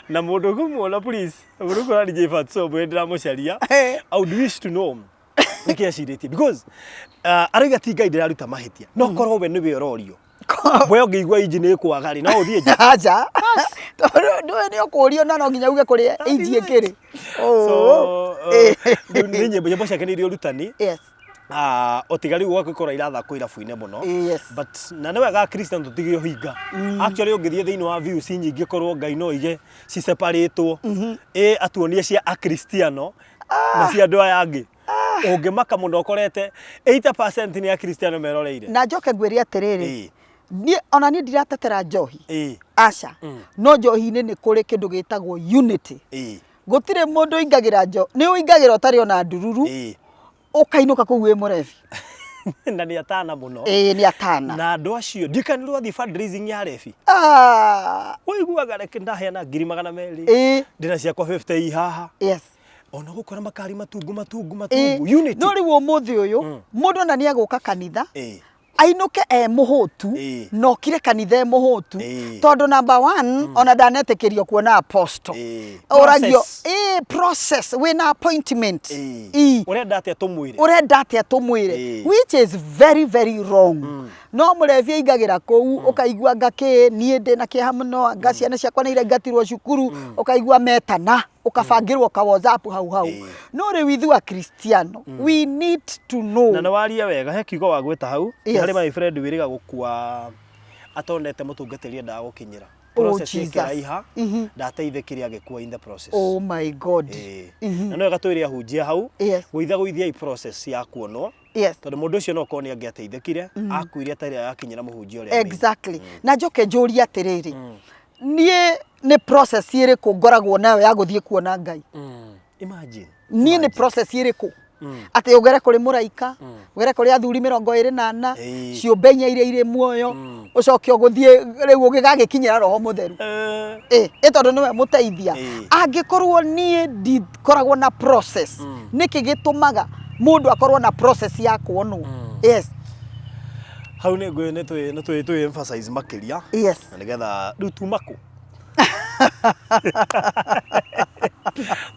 na mũndũ kũmuona please mũndũ kũrani J Fatso mwĩ ndĩramũcaria I would wish to know nĩkĩ acirĩtie because arauga ti Ngai ndĩraruta mahĩtia no korwo we nĩwe ũrorio we ũngĩigua inji nĩ kwaga rĩ no ũthiĩ nja tondu nĩ ũkũrio na no nginya uge kũrĩa inji ĩkĩrĩ nĩ nyĩmbo ciake nĩ irĩ ũrutani otigari gwakora irathakwo irabu-inĩ muno but na nĩ wega Christian tutige hinga actually ũngĩthiĩ thĩinĩ wa views nyingĩ korwo Ngai no ige ci separatwo atuonie cia akristiano na cia andũ aya angĩ ũngĩmaka mũno ũkorete 80% nĩ akristiano meroreire na njoke ngwĩrie atĩrĩrĩ ona niĩ ndiratetera njohi aca no njohi-inĩ nĩ kũrĩ kĩndũ gĩtagwo unity gũtirĩ mũndũ ingagĩra nĩ ũingagĩra ũtarĩ ona ndururu ũkainũka kũu wĩ mũrebi na nĩ atana mũno nĩ atana na andũ acio ndikanĩrwo athiĩ fundraising ya rebi ũiguaga reke ndaheana 200,000 ndĩna ciakwa 50 haha ona gũkora makari matungu unity no rĩu ũmũthĩ ũyũ mũndũ na nĩ agũka kanitha ainuke mũhũtu nokire kanitha mũhũtu tondu number 1 ona ndanetĩkĩrio kuona apostle oragio process wina appointment urenda atĩa tũmwĩre which is very very wrong no mũrebi aingagira kũu ũkaigua ngakĩ niĩ ndĩna kĩeha mũno ngaciana ciakwa nĩ irengatirwo cukuru ũkaigua metana ukabangirwo ka WhatsApp hau no rĩu ithuĩ Kristiano we need to know na waria wega he kiugo wa gwĩta hau harĩ my friend wĩrĩga gũkua atonete mũtungatĩri endaga gũkinyĩra process ĩkĩraiha ndateithĩkĩria agĩkua in the process oh my god na no gatwĩre ahunjia hau gũithia i process ya kuonwo tondũ mũndũ ũcio no korwo nĩ angĩateithĩkire akuire atarĩ akinyĩra mũhunjia ũrĩa exactly na njoke njũrie atĩrĩrĩ niĩ nĩ process ĩrĩkũ ngoragwo nayo ya gũthiĩ kuona Ngai imagine niĩ nĩ process ĩrĩkũ atĩ ũgere kũrĩ mũraika ũgere kũrĩ athuri 24 ciũmbe inya iria irĩ muoyo ũcoke ũgũthiĩ rĩu ũgĩgagĩkinyĩra roho mũtheru tondũ nĩwe mũteithia angĩkorwo niĩ ndikoragwo na process nĩkĩ gĩtũmaga mũndũ akorwo na process ya kuonwo hau nĩ twĩ emphasize makĩria na nĩgetha rĩu tumako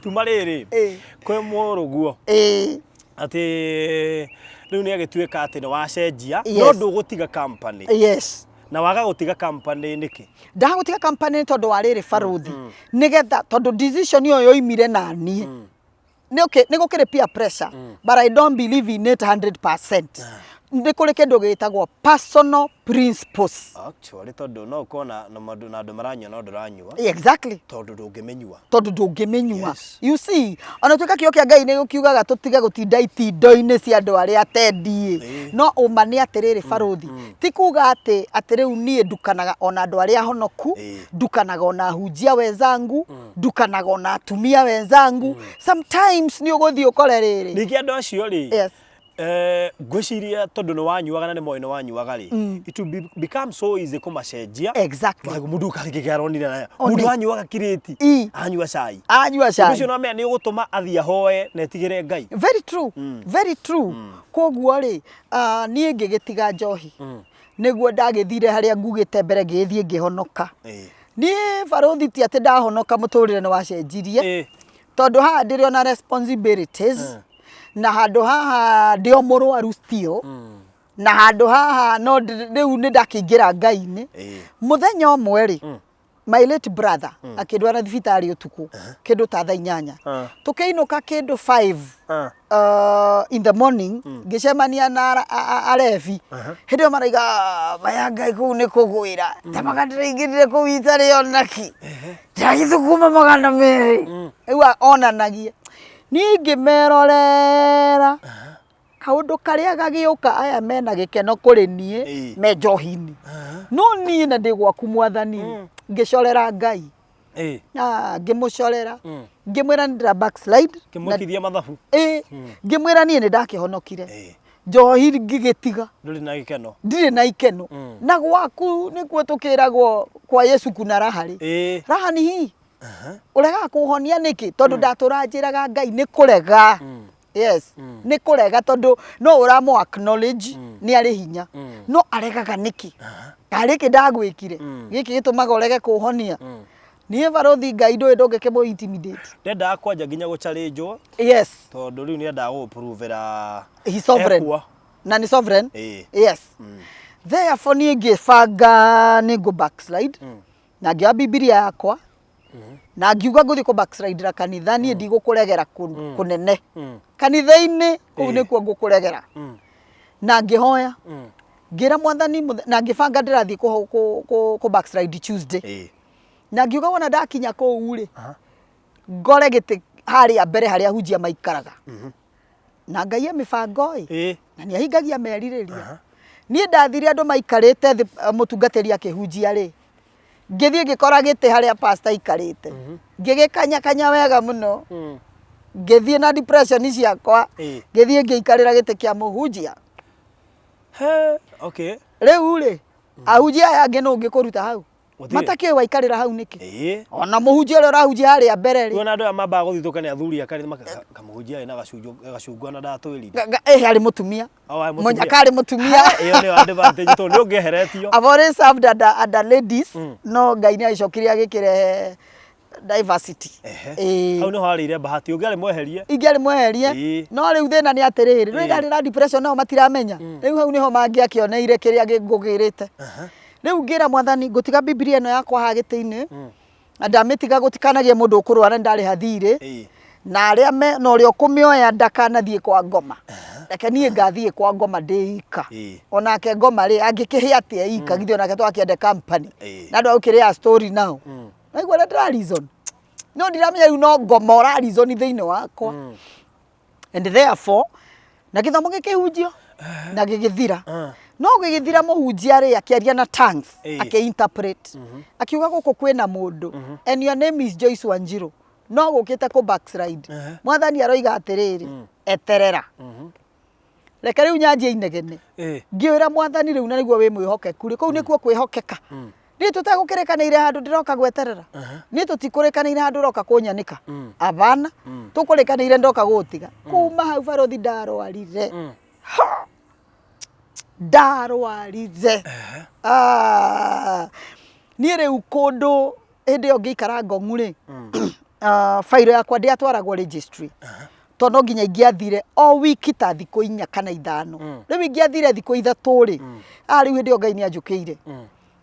tuma rĩrĩ kwĩ mũrũguo atĩ rĩu nĩ agĩtuĩka atĩ nĩ wacenjia no ndũgũtiga company na waga gũtiga company nĩkĩ ndagũtiga company tondũ wa rĩrĩ baruthi nĩgetha tondũ decision ĩyo yoimire na niĩ nĩ gũkĩrĩ peer pressure but I don't believe in it 100%. Nĩ kũrĩ kĩndũ gĩtagwo personal principles actually tondu no kona na andũ maranyua no ndũranyua exactly tondu ndũngĩmenyua you see ona tuĩka kĩo kĩa Ngai nĩ gũkiugaga tũtige gũtinda itindo-inĩ cia andũ arĩa atendie no ũma nĩ atĩrĩrĩ baruthi ti kuga atĩ rĩu niĩ ndukanaga ona andũ arĩa honoku ndukanaga ona hunjia wenzangu ndukanaga ona atumia wenzangu sometimes nĩ ũgũthiĩ ũkore rĩrĩ ningĩ andũ acio rĩ ngwĩciria tondu nĩ wanyuaga na nĩ moĩ nĩ wanyuaga rĩ it will become so easy kũmacenjia exactly mũndũ ũkarĩkĩra aronire nayo mũndũ anyuaga kirĩti anyua cai ũcio no mea nĩ ũgũtũma athiĩ ahoe na etigĩre Ngai very true koguo rĩ niĩ ngĩgĩtiga njohi nĩguo ndagĩthire harĩa ngugĩte mbere ngĩthiĩ ngĩhonoka niĩ baruthi ti atĩ ndahonoka mũtũrĩre nĩ wacenjirie tondu haha ndĩrĩ ona responsibilities na handũ haha ndio mũrwaru still na handũ haha no rĩu nĩ ndakĩingĩra Ngai-inĩ mũthenya ũmwe rĩ my late brother akĩndwara thibitarĩ ũtukũ kĩndũ ta thaa 8 tũkĩinũka kĩndũ 5 in the morning ngĩcemania na arebi hĩndĩ ĩyo maraiga maya Ngai kũu nĩ kũgwĩra tamaga ndĩraingĩrire kũu itarĩ onaki ndagĩthũkũma 200 rĩu onanagia niĩ ngĩmerorera kaundu karia gagiuka aya mena gikeno kuri nie me njohini no nie na ndi gwaku mwathani ngicorera Ngai ngimucorera ngimwira ndira backslide kimukithia mathabu ngimwira nie ni ndakihonokire njohi ngigitiga ndiri na ikeno na gwaku nikuo tukiragwo kwa Yesu kuna rahari raha ni hii urega kuhonia niki tondu ndaturajiraga Ngai ni kurega yes ni kurega tondu no uramo acknowledge ni ari hinya no aregaga niki ariki ndagwikire giki gitumaga urege kuhonia ni barothi Ngai ndungike mo intimidate ndenda kwanja nginya gucharinjwo yes tondu riu ni enda guprovera he sovereign na ni sovereign yes therefore ni ngifanga ni go backslide na ngia Biblia yakwa na ngiuga nguthi ku backslide ra kanitha ni ndigukuregera kunene kanitha-ini kuu nikuo ngukuregera na ngihoya ngira mwathani na ngifanga ndirathi ku backslide Tuesday na ngiuga wona ndakinya kuu ri ngore giti haria mbere haria hunjia maikaraga na Ngai mibango na ni ahingagia meririria ni ndathire andu maikarite mutungatiri akihunjia ri ngithie ngikora giti haria pastor ikarite ngigikanya kanya wega muno ngithie na depression ciakwa ngithie ngiikarira giti kia muhunjia okay riu ri ahunjia aya angi no ngikuruta hau matake waikarira hau niki ona muhunjia uri urahunjia haria mbere ri wona andu amaba guthithukania athuri akari kamuhunjia ina gacungu na ndatwirire ari mutumia munyakari mutumia iyo ni advantage to ni ungeheretio I've always served under ladies no Ngai ni aicokirie agikire diversity au no harire bahati ungiari mweherie ingiari mweherie no riu thina ni atiriri riu ndari na depression no matiramenya riu hau niho mangiakioneire kiria ngugirite riu ngira mwathani ngutiga Biblia ino yakwa ha giti-ini ndamitiga gutikanagie mundu ukurwara ndari hathire na aria me no rio kumioya ndakanathie kwa ngoma reke nie ngathie kwa ngoma ndiika onake ngoma ri angikihia atia ika githi onake twakiende company na andu aukiria story nao naigua ndira reason no ndiramenya yu no ngoma ora reason thiini wakwa and therefore na githomo gikihunjio na gigithira no gigithira muhunjia ri akiaria na tongues aki-interpret akiuga guku kwina mundu and your name is Joyce Wanjiru no gukite ku backslide mwathani aroiga atiriri eterera reke riu nyanjie inegene ngiwira mwathani riu na niguo wi mwihokeku ri kuu nikuo kwihokeka ni tutegukirikanire handu ndiroka gweterera ni tutikurikanire handu roka kunyanika abana tukurikanire ndoka gutiga kuma hau barothi ndarwarire ndarwarire ni riu kundu hindi yo ngiikara Ngong'u ri fairo yakwa ndiatwaragwo registry tono nginya ingiathire o wiki ta thiku 4 kana 5 riu ingiathire thiku 3 ri riu hindi yo Ngai ni anjukire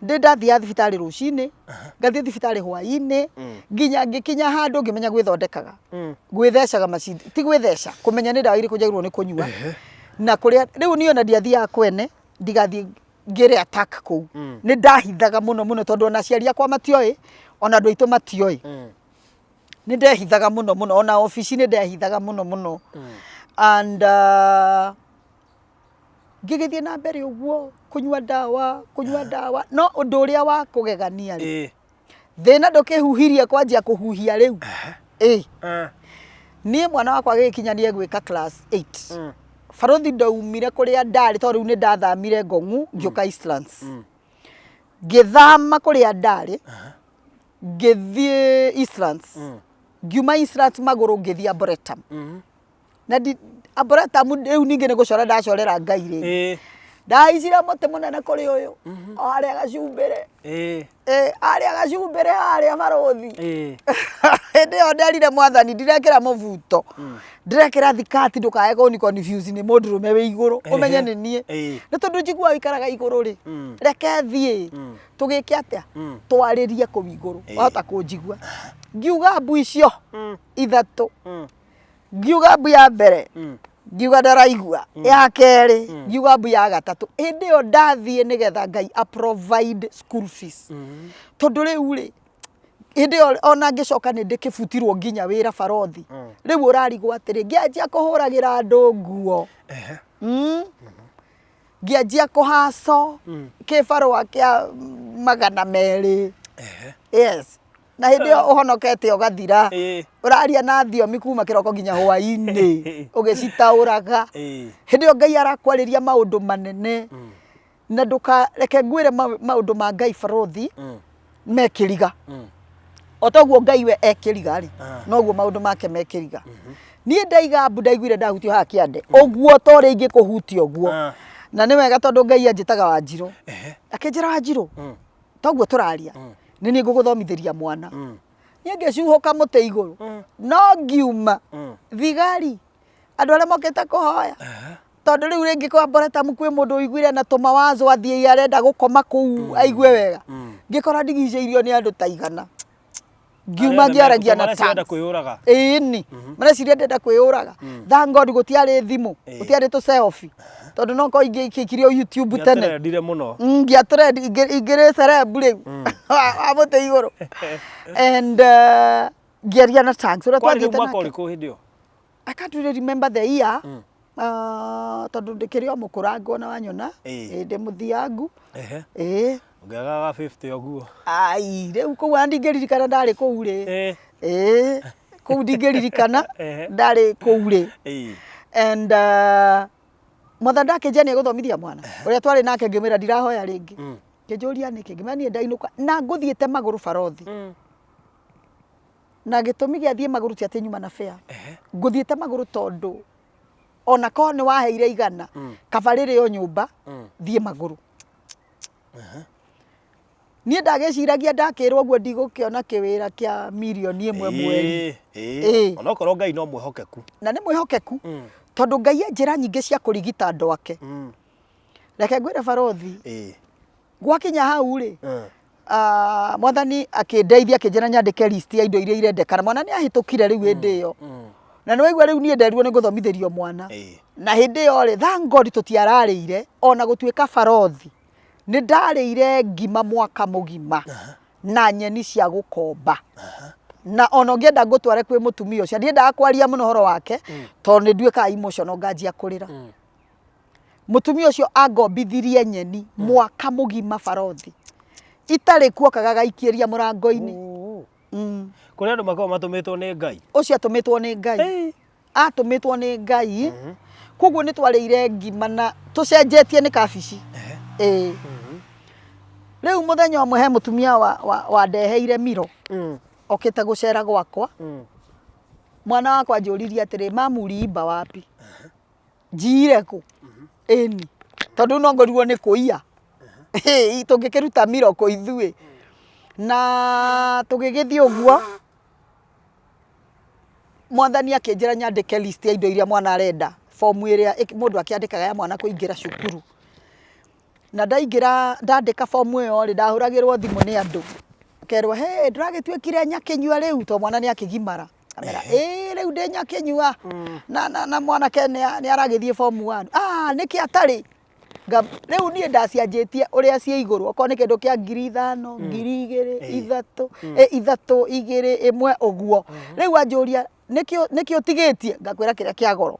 ndi ndathia thibitari rucini ngathie thibitari hwaini nginya ngikinya handu ngimenya gwithondekaga gwitheshaga macini ti gwithesha kumenya ni ndawa iriku njagirwo ni kunyua na kuria riu ni ona ndiathia kwene ndigathie ngire attack ku ni ndahithaga muno tondu ona ciari akwa matioi ona andu aitu matioi ni ndehithaga muno ona office ni ndehithaga muno and ngigithie na mbere uguo kunyua dawa no undu uria wa kugegania ri thina ndukihuhirie kwanjia kuhuhia riu ni mwana wakwa gikinyanie gwika class 8 barothi ndaumire kuria ndari to riu ni ndathamire Ngong'u ngiuka Eastlands ngithama kuria ndari ngithie Eastlands ngiuma Eastlands maguru ngithia Arboretum na Arboretum riu ningi ni gucora ndacorera Ngai ri ndaicira muti munene kuri uyu aria gacumbire aria gacumbire aria barothi hindi yo nderire mwathani ndirekera muvuto ndirekera thikati ndukae ko ni confuse ni mundurume wi iguru umenye ni nie ni tondu njigua wikaraga iguru ri reke thie tugike atia twaririe ku iguru wahota kunjigua ngiuga mbu icio ithatu ngiuga mbu ya mbere ngiuga ndaraigua ya keri ngiuga mbu ya gatatu hindi yo ndathie nigetha Ngai a provide school fees tondu riu ri hindi ona ngicoka ni ndikibutirwo nginya wira barothi riu urarigwo atiri ngianjia kuhuragira andu nguo Ngianjia kuhaso kibarua kia 200. Yes. Na hindi yo uhonokete ugathira. Uraria na thiomi kuma kiroko nginya hwaini ugicitauraga. Hindi yo Ngai arakwariria maundu manene. Na ndukareke ngwire maundu ma Ngai barothi mekiriga. Otoguo Ngai we ekiriga ri noguo maundu make mekiriga. Nie ndaiga mbu ndaiguire ndahutio ha kiande. Oguo tori ingi kuhutio oguo. Na ni wega tondu Ngai anjitaga Wanjiru. Akinjira Wanjiru. Toguo turaria. Nini nguguthomithiria mwana. Nie ngicuhuka muti iguru. No ngiuma. Thigari. Andu aria mokete kuhoya. Tondu riu ringi kwa boreta mukwe mundu uiguire na tumawazo athie arenda gukoma kuu aigue wega. Ngikora ndigiceirio ni andu ta 100. Ngiuma ngiaragia na tanda kwiyuraga. Ni. Mareciria ndenda kwiyuraga. Thank God gutiari thimu, gutiari tu selfie. Tondu no ko ingikirio YouTube tene. Ndire muno. Ngiatrend igire celeb riu. Amote iguru. And ngiaria na thanks. Ura twagite na. Kwa liko hindio. I can't really remember the year. Tondu ndikirio mukurango na wanyona. Ndi muthiangu. Ugaga 50 oguo. Ai, riu kuu ndingiririkana ndari kuu ri. Kuu ndingiririkana ndari kuu ri. And mother ndakijia ni guthomithia mwana. Uria twari nake ngimira ndirahoya ringi. Kijuria niki ngimani ndainuka na nguthiete maguru barothi. Na gitumi giathie maguru ti ati nyuma na fare. Nguthiete maguru tondu ona ko ni waheire 100 kabarire yo nyumba thie maguru. Nie ndageciragia ndakirwo uguo ndigukiona kiwira kia milioni 1 mweri. Ona korwo Ngai no mwihokeku. Na ni mwihokeku. Tondu Ngai njira nyingi cia kurigita andu ake. Reke ngwire barothi. Gwakinya hau ri. Mwathani akindeithia akinjira nyandike list ya indo iria irendekana. Mwana ni ahitukire riu hindi yo. Na no igwa riu nie nderirwo ni guthomithirio mwana. Na hindi yo ri thank God tutiararire ona gutuika barothi. Ni ndarire ngima mwaka mugima na nyeni cia gukomba. Na ono ngienda ngutware kwi mutumia ucio ndiendaga kwaria muno horo wake tondu ni nduika emotional nganjia kurira. Mutumia ucio angombithirie nyeni mwaka mugima barothi. Itari kuokaga gaikiria murango-ini. Kuri andu makao matumitwo ni Ngai. Ucio atumitwo ni Ngai. Atumitwo ni Ngai. Koguo ni twarire ngima na tucenjetie ni kabici. Riu muthenya umwe he mutumia wa ndeheire miro. Okite gucera gwakwa. Mwana wakwa njuririe atiri mamu rimba wapi? Njire ku. Eni. Tondu no ngorirwo ni kuia. Tungikiruta miro ku ithui. Na tugigithie uguo. Mwathani akinjira nyandike list ya indo iria mwana arenda. Form iria mundu akiandikaga ya mwana kuingira cukuru. Na ndaingira ndandika form iyo ri ndahuragirwo thimu ni andu. Kerwo he nduragitwikire nyakinyua riu to mwana ni akigimara. Kamera riu ndi nyakinyua. Na mwana kene ni aragithie form 1. Niki atari. Riu nie ndacianjitie uria cie iguru oko ni kindu kia 5,000, 2,000, 3, 2 1 uguo. Riu anjuria niki utigitie ngakwira kiria kia goro.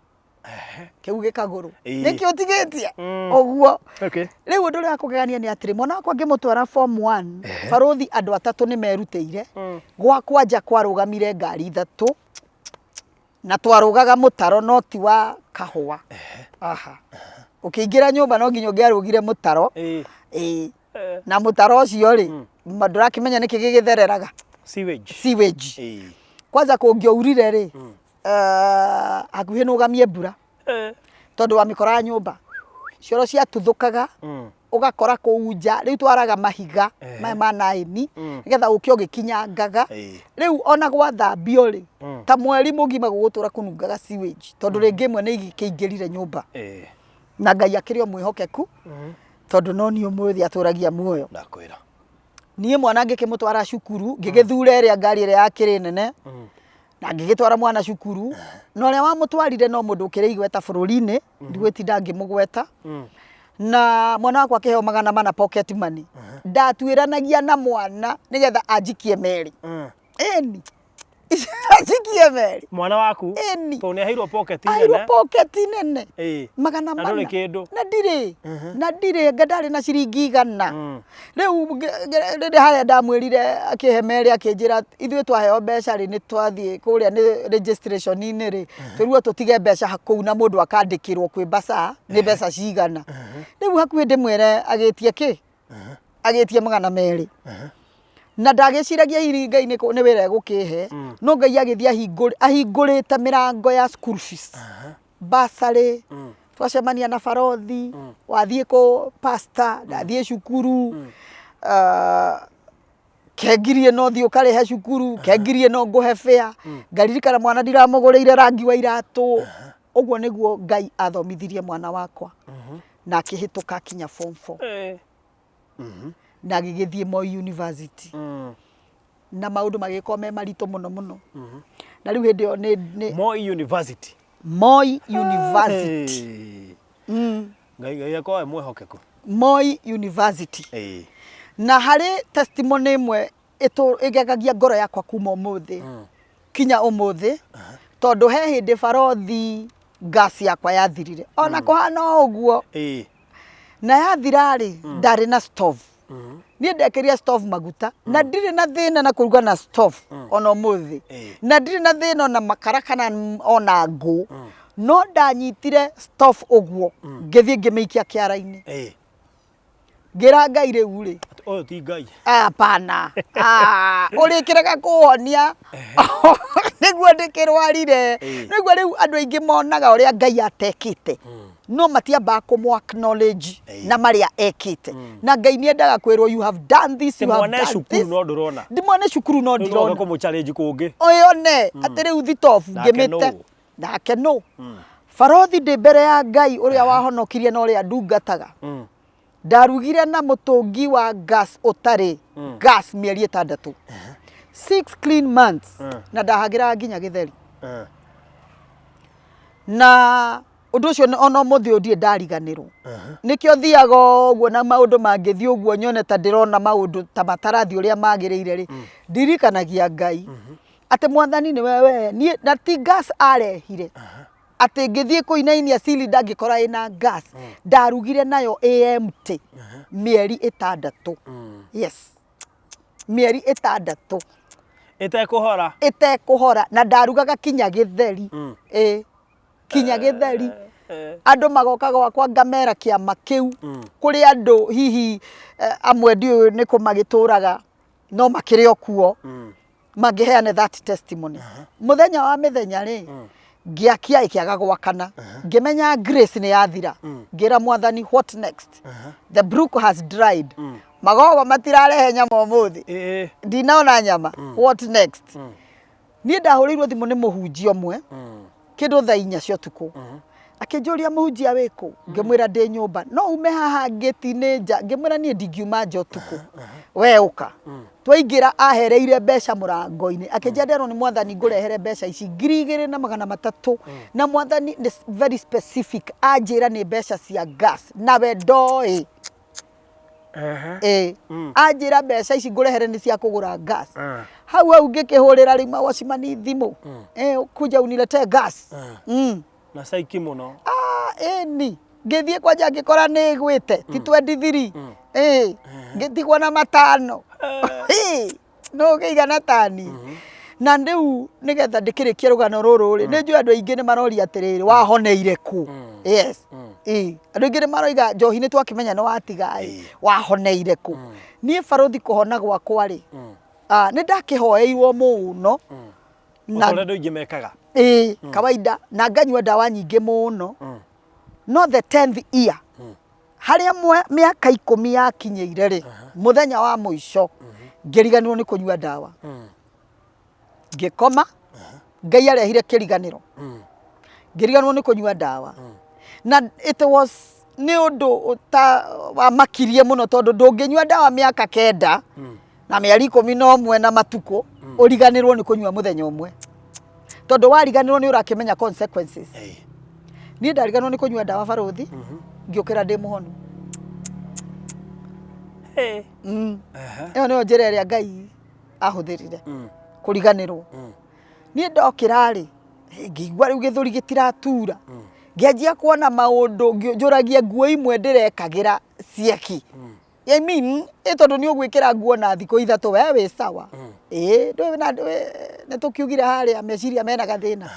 Kiu gikaguru. Niki utigitie uguo. Riu undu ria kugegania ni atiri mwana wakwa ngimutwara form 1 barothi andu 3 ni merutire gwakwa nja kwarugamire ngari 3 na twarugaga mutaro no ti wa kahua. Ukiingira nyumba no nginyo ngiarugire mutaro. Na mutaro ucio ri ndurakimenya niki gigithereraga sewage. Kwanza kungiourire ri hakuhi nugamie mbura. Tondu wa mikora nyumba cioro cia tuthukaga ugakora kuunja riu twaraga mahiga ma naini nigetha ukio gikinyangaga. Riu ona gwathambio ri ta mweri mugima gugutura kunungaga sewage tondu ringi mwe ni ikiingirire nyumba. Na Ngai akirio mwihokeku tondu no ni umuthi aturagia muoyo. Ndakwira nie mwana ngikimutwara cukuru ngigithura iria ngari iria yakiri nene na ngigitwara mwana cukuru no ria wamutwarire no mundu ukire igweta bururi-ini ndigwitinda ngimugweta. Na mwana wakwa kiheo 400 pocket money ndatwiranagia na mwana nigetha anjikie meri. Eni cikie meri mwana waku eni to ne hairo pocket airo nene pocket nene magana mana ndore kindu na ndire ngadari na ciringi igana riu haya ndamwirire akihe meri akinjira ithuĩ twaheo mbeca ri ni twathie kuria ni registration ini ri twirwo tutige mbeca hakou na mundu akandikirwo kwi basa ni mbeca cigana riu hakuhi ndimwire agitie ki agitie magana meri na ndagiciragia iri Ngai ni wira gukihe no Ngai agithia ahingurite mirango ya school fees basari twacemania na barothi wathie ko pastor ndathie cukuru kengirie no thio karehe cukuru kengirie no nguhe fare ngaririkana mwana ndiramugurire rangi wa iratu uguo niguo Ngai athomithirie mwana wakwa na akihituka kinya form 4 na gigithie Moi University na maundu magiko me marito muno na riu hindi yo ni Moi University Ngai yakwa mwehokeku Moi University na hari testimony imwe igagagia ngoro yakwa kuma umuthi kinya umuthi tondu he hindi barothi gas yakwa yathirire ona kuhana uguo na yathira ri ndari na stove ni ndekeria stove maguta na ndire na thina na kuruga na stove ona umuthi na ndire na thina na makara kana ona ngũ no ndanyitire stove uguo ngithie ngimeikia kiara-ini ngira Ngai riu ri oyo ti Ngai hapana urikiraga kuhonia niguo ndikirwarire niguo riu andu aingi monaga uria Ngai atekite no matiamba kumu acknowledge na maria ekite na Ngai ni endaga kwirwo you have done this you have done this no ndurona ndimone cukuru no ndirona ko mu challenge kungi oyone ati riu thitofu ngimite ndake no barothi ndi mbere ya Ngai uria wahonokirie na uria ndungataga ndarugire na mutungi wa gas utari gas mieri 6 6 clean months na ndahagira nginya githeri na undu ucio ona muthi udie ndariganirwo nikio thiaga uguo na maundu mangithii uguo nyone ta ndirona maundu ta matarathi uria magiriire ri ndirikanagia Ngai ati mwathani ni wewe ni na ti gas arehire ati ngithie kuinainia cylinder ngikora ina gas ndarugire nayo empty mieri 6 yes mieri 6 itekuhora na ndarugaga kinya githeri kinya githeri andu magoka gwakwa ngamera kiama kiu kuri andu hihi amwe ndio ni kumagituraga no makire okuo magiheane that testimony muthenya wa mithenya ri ngiakia ikiaga gwakana ngimenya grace ni yathira ngira mwathani what next the brook has dried magogo matirarehe nyama umuthi ndinaona nyama what next ni ndahurirwo thimu ni muhunjia omwe kindu thaa 4 cia tuku akinjuria muhunjia wiku ngimwira ndi nyumba no ume haha ngitine nja ngimwira nie ndingiuma nja tuku we uka twaingira ahereire mbeca murango-ini akinjenderwo ni mwathani ngurehere mbeca ici 2,300 na mwathani ni very specific anjira ni mbeca cia gas na we ndoi anjira mbeca ici ngurehere ni cia kugura gas hau ngikihurira rima wacimani thimu kuja unilete gas na saiki muno eni ngithie kwanja ngikora ni gwite ti 23 ngitigwo na matano no geigana tani na ndiu nigetha ndikirikie rugano ruru ri ninjui andu aingi ni maroria atiriri wahoneire ku yes andu aingi ni maroiga njohi ni twakimenya no watiga wahoneire ku nie barothi kuhona gwakwa ri ni ndakihoeirwo muno na ndu aingi mekaga kawaida na nganyua dawa nyingi muno no the 10th year haria miaka 10 yakinyeire ri muthenya wa muico ngiriganirwo ni kunyua dawa ngikoma Ngai arehire kiriganiro ngiriganirwo ni kunyua dawa na it was ni undu wa makirie muno tondu ndunginyua dawa miaka 9 na mieri 11 na matuko uriganirwo ni kunyua muthenya umwe tondu wariganirwo ni urakimenya consequences ni ndariganirwo ni kunyua dawa barothi ngiukira ndi muhonu iyo niyo njira iria Ngai ahuthirire kuriganirwo niĩ ndokĩra-rĩ ngĩigua rĩu gĩthũri gĩtiratura ngĩanjia kuona maũndũ njũragia nguo imwe ndĩrekagĩra cieki I mean tondũ nĩ ũgwĩkĩra nguo na thikũ ithatũ we wĩ sawa nĩ tũkiugire harĩa meciria mena gathĩna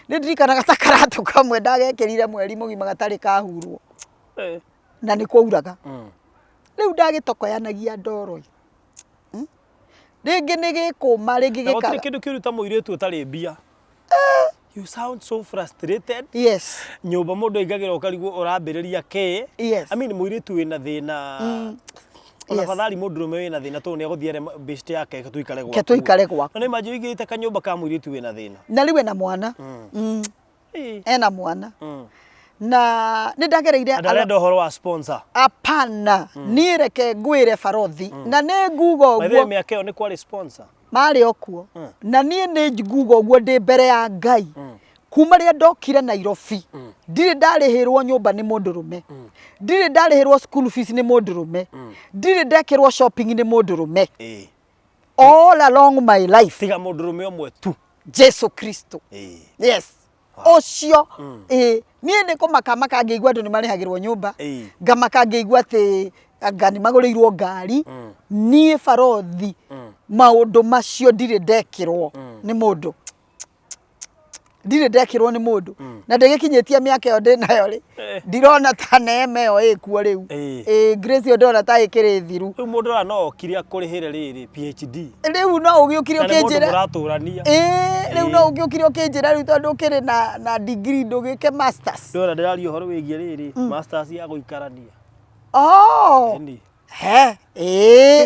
nĩ ndirikanaga ta karatũ kamwe ndagekĩrire mweri mũgima gatarĩ kahurwo na nĩ kwauraga rĩu ndagĩtokoyanagia ndoro rĩngĩ nĩ gĩkũma rĩngĩ gĩkaga gũtirĩ kĩndũ kĩruta mũirĩtu ũtarĩ mbia. You sound so frustrated. Yes. Nyũmba mũndũ aingagĩra ũkarigwo ũrambĩrĩria kĩ. Yes. I mean mũirĩtu wĩna thĩna. Ona fathali mũndũrũme wĩna thĩna tondũ nĩagũthiĩre best yake tuikare gwaku. Na imagine ũigĩte kanyũmba ka mũirĩtu wĩna thĩna. Na rĩu ena mwana. Ena mwana. Na nĩ ndagereire arenda ũhoro wa sponsor. Apana. Niĩ reke ngwĩre Barothi na nĩ nguga ũguo. Maithe mĩaka ĩyo nĩ kwarĩ sponsor. Marĩ okuo na niĩ nĩ nguga ũguo ndĩ mbere ya Ngai kuma rĩrĩa ndokire Nairobi ndirĩ ndarĩhĩrwo nyũmba nĩ mũndũrũme ndirĩ ndarĩhĩrwo school fees nĩ mũndũrũme ndirĩ ndekĩrwo shopping nĩ mũndũrũme all along my life tiga mũndũrũme ũmwe tu Jesu Kristo yes ũcio niĩ nĩ kũmakamaka ngĩigua andũ nĩ marĩhagĩrwo nyũmba ngamaka ngĩigua atĩ anga nĩ magũrĩirwo ngari niĩ Barothi maũndũ macio ndirĩ ndekĩrwo nĩ mũndũ ndirĩ ndekĩrwo nĩ mũndũ na ndĩgĩkinyĩtie mĩaka ĩyo ndĩ nayo rĩ ndirona ta neema ĩyo ĩkuo rĩu Grace ĩyo ndona ta ĩkĩrĩ thiru rĩu mũndũ ũrĩa no okire akũrĩhĩre rĩrĩ PhD rĩu no ũgĩũkire ũkĩnjĩra rĩu no ũgĩũkire ũkĩnjĩra rĩu tondũ ũkĩrĩ na degree ndũgĩke masters ndĩrona ndĩraria ũhoro wĩgiĩ rĩrĩ masters ya gũikarania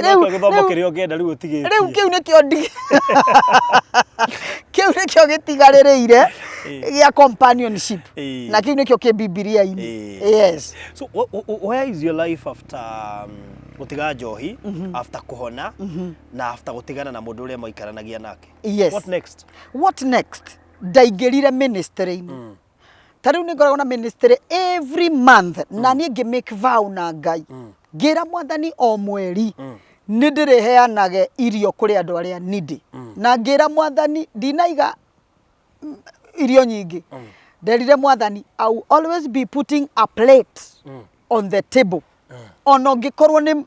rĩu gĩthomo kĩrĩa ũngĩenda rĩu ũtigĩtie rĩu kĩu nĩkĩo kĩu nĩkĩo gĩtigarĩrĩire gĩa companionship na kĩu nĩkĩo kĩ Bibilia-inĩ yes. So where is your life after gũtiga njohi after kũhona na after gũtigana na mũndũ ũrĩa maikaranagia nake? Yes. What next ndaingĩrire ministry-inĩ tarĩu nĩ ngoragwo na ministry every month na niĩ ngĩ make vow na Ngai ngira Mwathani o mweri nĩ ndĩrĩheanage irio kũrĩ andũ arĩa needy na ngira Mwathani ndinaiga irio nyingĩ nderire Mwathani I will always be putting a plate on the table ona ngĩkorwo nĩ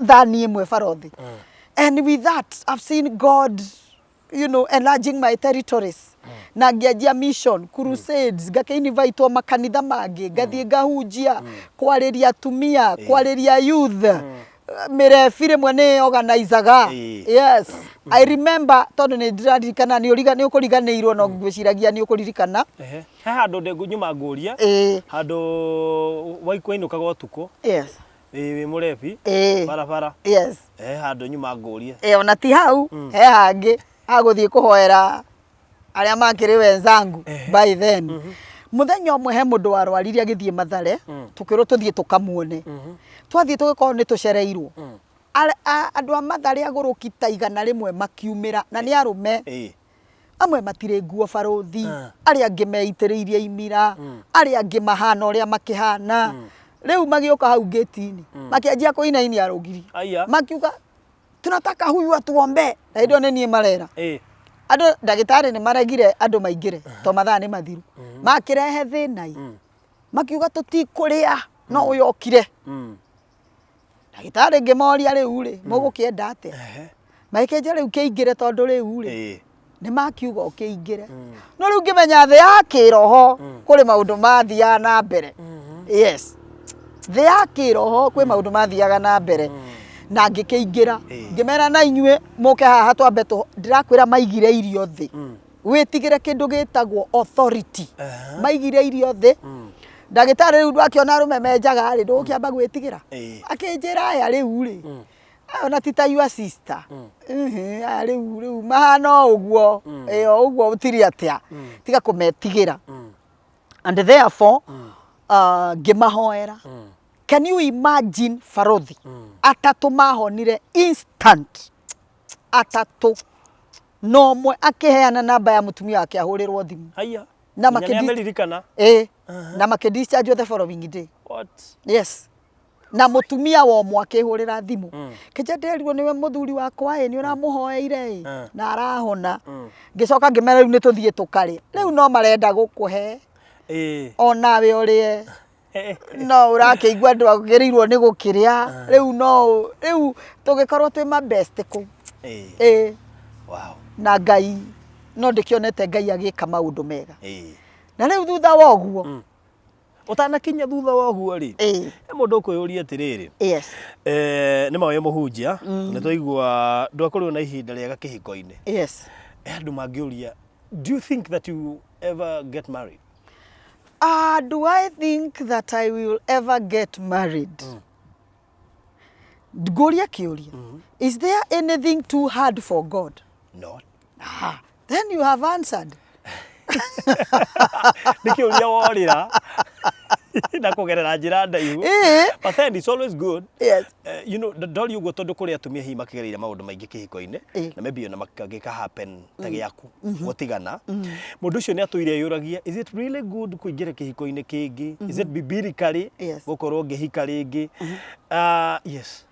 thani ĩmwe Barothi and with that I've seen God enlarging my territories na ngĩanjia mission crusades ngakĩinvitwo makanitha mangĩ ngathiĩ ngahunjia kwarĩria atumia kwarĩria youth mĩrebi rĩmwe nĩ organizaga yes I remember tondũ nĩ ndĩraririkana nĩ ũkũriganĩirwo no ngwĩciragia nĩ ũkũririkana handũ ndengũnyuma ngũria handũ waikũinũkaga ũtukũ yes wĩ mũrebi barabara yes handũ nyuma ngũria ona ti hau he hangĩ agũthiĩ kũhoera arĩa makĩrĩ wenzangu by then muthenya ũmwe he mũndũ warwaririe agĩthiĩ Mathare tũkĩrwo tũthiĩ tũkamuone twathiĩ tũgĩkorwo nĩ tũcereirwo andũ a Mathare agũrũki ta 100 makiumĩra na nĩ arũme amwe matirĩ nguo Barothi arĩa angĩ meitĩrĩirie imira arĩa angĩ mahana ũrĩa makĩhana rĩu magĩũka hau gate-inĩ makĩanjia kũinainia arũgiri makiuga tunataka huyu atuombe na indo nĩ niĩ marera andũ ndagĩtarĩ nĩ maregire andũ maingĩre to mathaa nĩ mathiru makĩrehe thĩna makiuga tũtikũrĩa no ũyũ okire ndagĩtarĩ ngĩmoria rĩu rĩ mũgũkĩenda atĩa maikĩnje rĩu kĩingĩre tondũ rĩu rĩ nĩ makiuga ũkĩingĩre no rĩu ngĩmenya thĩ ya kĩroho kũrĩ maũndũ mathiaga na mbere yes thĩ ya kĩroho kwĩ maũndũ mathiaga na mbere na ngĩkĩingĩra ngĩmera na inyuĩ mũke haha twambe ndĩrakwĩra maigire irio thĩ wĩtigĩre kĩndũ gĩtagwo authority maigire irio thĩ ndagĩtarĩ rĩu ndwakiona arũme menjaga rĩ ndũgũkĩamba gwĩtigĩra akĩnjĩra aya rĩu rĩ ona ti ta your sister aya rĩu mahana ũguo ũguo ũtirĩ atĩa tiga kũmetigĩra and therefore ngĩmahoera. Can you imagine Barothi atatũ mahonire instant atatũ no mwe akĩheana namba ya mũtumia wake ahũrĩrwo thimũ na makĩdischarge the following day. What? Yes. na mutumia wa mwake hurira thimu kija nderirwo niwe muthuri wakwa ni uramuhoeire na arahona ngicoka ngimera riu nituthie tukari riu no marenda gukuhe onawe urie no urakeigua ndwagirirwo ni gukiria riu tugikorwo twi ma best ku wow na Ngai no ndikionete Ngai agika maundu mega na riu thutha wa uguo utanakinya thutha wa uguo ri mundu kwiyuria atiriri yes ni mawe muhunjia ni twaigua ndwakorwo na ihinda riega kihiko-ini yes andu mangiuria do you think that you ever get married? Do I think that I will ever get married? Nguria kiuria. Is there anything too hard for God? No. Then you have answered. Nikiuria worira na kugerera njira ndaihu. But then it's always good. Yes. You know, ndori uguo tondu kuri atumia hi makigereire maundu maingi kihiko-ini na maybe ona makagika happen ta giaku gutigana. Mundu ucio ni atuire yuragia, is it really good kuingira kihiko-ini kingi? Is it biblically gukorwo ngihika ringi? Yes.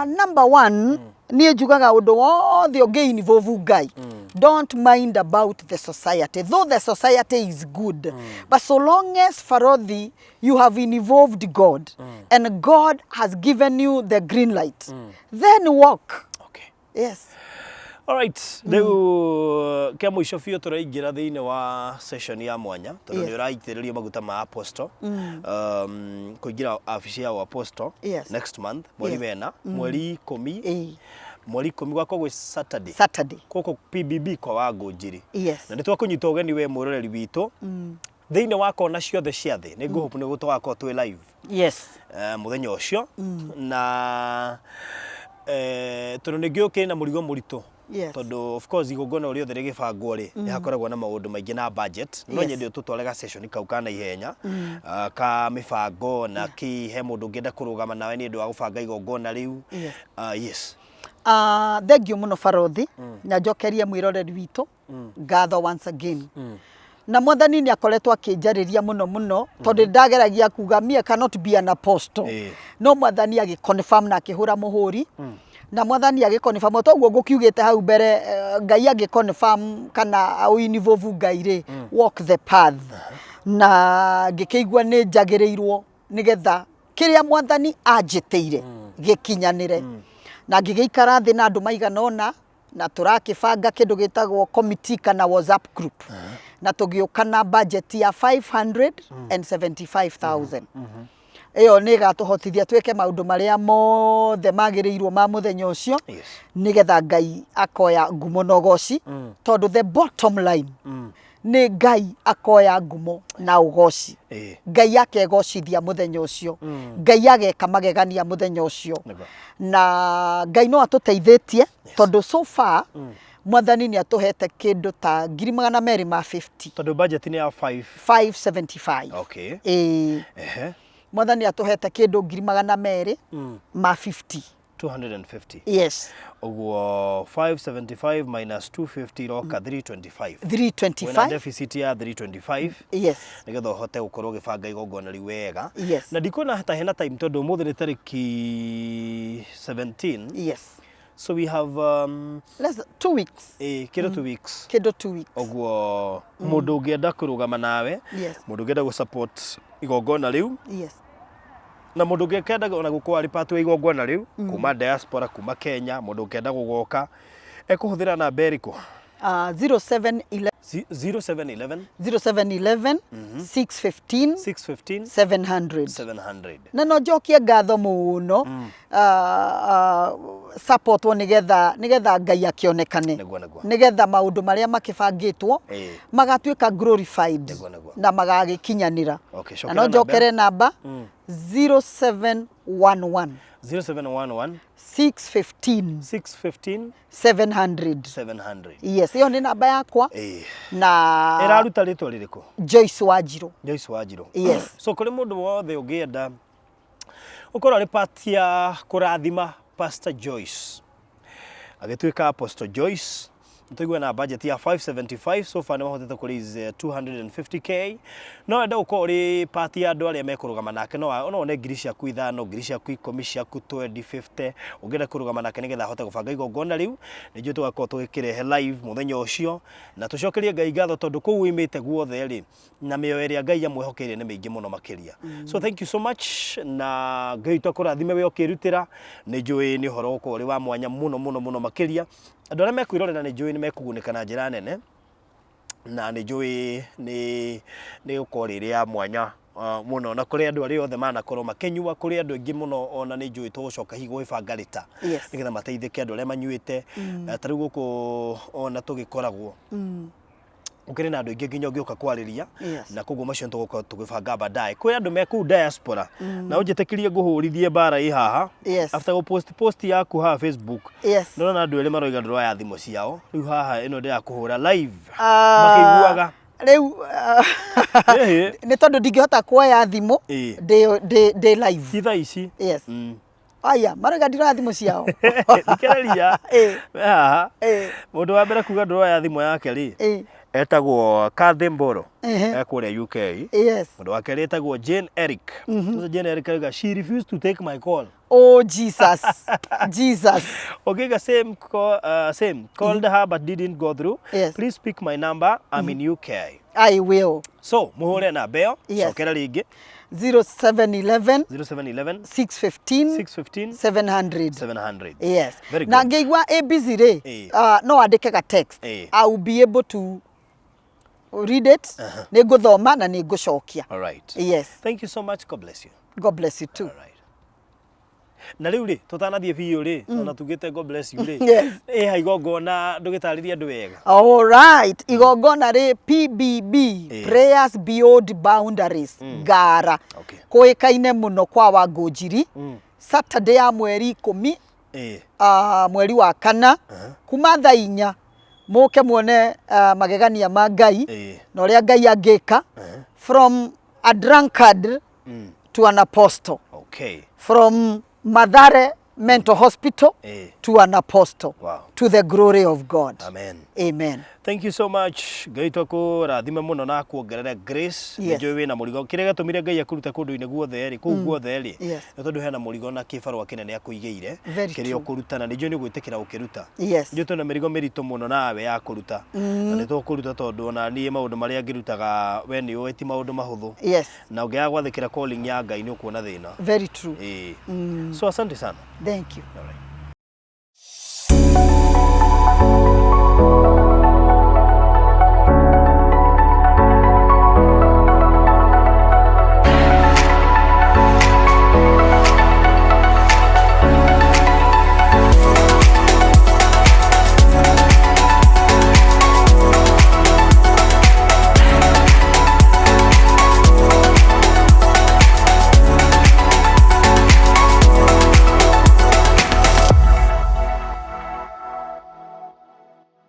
Number one, niä njugaga å ndå wothe å ngä involve Ngai. Don't mind about the society. Though the society is good, but so long as Farothi, you have involved God and God has given you the green light, then walk. Okay. Yes. All right. Riu kia mwisho biũ tũraingĩra thĩinĩ wa session ya mwanya tondũ nĩ ũraitĩrĩrio maguta ma apostle kũingĩra abici ya apostle next month mweri wena mweri 10 mweri 10 gwakwa gwĩ Saturday kũkũ PBB kwa Wangũnjiri na nĩ twakũnyita ũgeni we mũroreri witũ thĩinĩ wa kona ciothe cia thĩ nĩ ngũhope nĩ gũtũgakorwo twĩ live mũthenya ũcio na tondũ nĩ ngĩũkĩrĩ na mũrigo mũritũ tondu of course igongona uri othe rigibangwo ri ni hakoragwo na maundu maingi na budget no nyende tutwarega session kau kana ihenya ka mibango na ki he mundu ngenda kurugama nawe ni ndu wa gubanga igongona riu yes thank you muno Farothi na njokerie mwiroreri witu ngatho once again na mwathani ni akoretwo akinjariria muno tondu ndageragia kuga me cannot be an apostle no mwathani agiconfirm na akihura muhuri na mwathani agiconfirm toguo ngukiugite hau mbere Ngai agiconfirm kana uinivovu Ngai ri walk the path na ngikigwa ni njagirirwo nigetha kiria mwathani anjiteire gikinyanire na ngigikara thi na andu maigana ona na turakibanga kindu gitagwo committee kana WhatsApp group na tugiuka na budget ya 575,000 iyo ni gatuhotithia tweke maundu maria mothe magirirwo ma muthenya ucio nigetha Ngai akoya ngumo na ugoci tondu the bottom line ni Ngai akoya ngumo na ugoci Ngai akegocithia muthenya ucio Ngai ageka magegania muthenya ucio na Ngai no atuteithitie tondu so far mwathani ni atuhete kindu ta 250 tondu budget ni ya 575 okay mwathani atuhete kindu 250 250 yes oguo 575 minus 250 roka 325 325 deficit ya 325 yes nigetha uhote gukorwo gibanga igongona riu wega yes na ndikona hata hena time tondu umuthi ni tariki 17 yes so we have less 2 weeks kido 2 weeks kido 2 weeks oguo mundu ungienda kurugama nawe mundu ungienda gu support igongona riu yes na mundu ungekenda ona gukwari part wa igongona riu kuma diaspora kuma Kenya mundu ungenda gugoka ekuhuthira na beriko 0711 0711 615 700 na no njokie ngatho muno support nigetha Ngai akionekane nigetha maundu maria makibangitwo magatuika glorified na magagikinyanira na no njokere namba 0711 615 700 yes iyo ni namba yakwa na iraruta ritwa ririko Joyce Wanjiru yes so kuri mundu wothe ungienda ukora ri part ya kurathima Pastor Joyce agituika Apostle Joyce tuigwe na budget ya 575 so far no hotete kuri 250k no enda uko ri party ya andu aria mekurugama nake no one ngiri ciaku ithano ngiri ciaku 10 ciaku 2050 ungenda kurugama nake nigetha hote gubanga igongona riu nijue tugakorwo tugikirehe live muthenya ucio na tucokerie Ngai ngatho tondu kuu imite guothe ri na mioyo iria Ngai amwehokeire ni mingi muno makiria so thank you so much na Ngai twakurathime we ukirutira nijue ni horo uko ri wa mwanya muno makiria andu aria mekwirorera nijue ni mekugunika na njira nene na nijue ni uko riri ya mwanya muno na kuri andu ari othe manakorwo makenyua kuri andu ingi muno ona ni njui tugucoka higo ibangarita nigetha mateithike andu aria manyuite tariu guku ona tugikoragwo ukiri na andu ingi nginya ngioka kwariria na koguo macio tugukorwo tugibanga baadaye kuri andu meku diaspora na unjitekirie nguhurithie bara i haha after go post yaku ha Facebook ndona andu eri maroiga ndoro ya thimo ciao riu haha ino ndi ya kuhura live makiguaga riu ni tondu ndingihota kuoya thimu de live thitha ici aya maroiga ndiro ya thimu ciao ndikereria haha mundu wa mbere kuga ndoro ya thimu yake ri etagwo Kathy Mboro ekuria UK mundu wa keri etagwo Jane Eric Jane Eric aliga she refused to take my call. Oh Jesus Jesus okay same called her but didn't go through. Please speak my number. I'm in UK. I will. So muhure na beo cokera ringi 0711 615 700 yes very good na ngeigwa busy re no andike ga text I will be able to read it niguthoma na nigucokia. All right. Yes, thank you so much. God bless you. God bless you too. All right. Na riu ri tutanathie biu ri ona tugite God bless you ri ha igongona ndugitariria andu wega. All right, igongona ri PBB Prayers Beyond Boundaries Ngara kuikaine muno kwa Wangũnjiri Saturday ya mweri 10 mweri wa kana kuma thaa 4 muke muone magegania ma Ngai na uria Ngai angika from a drunkard to an apostle. Okay. From Mathare Mental Hospital to an apostle. Wow. To the glory of God. Amen. Amen. Thank you so much. Ngai twako rathime muno na kuongerera grace. Nijue wina murigo kirega tumire Ngai akuruta kundu-ini guothe ri kuu guothe ri ni tondu hena murigo na kibarua kinene akuigeire kiria ukurutana nijue ni gwitikira ukiruta nijue tuna mirigo mirito muno nawe ya kuruta na ni tukuruta tondu ona nie maundu maria ngirutaga we ni ueti maundu mahuthu na ungiaga gwathikira calling ya Ngai ni ukuona thina. Very true. So asante sana. Thank you. All right.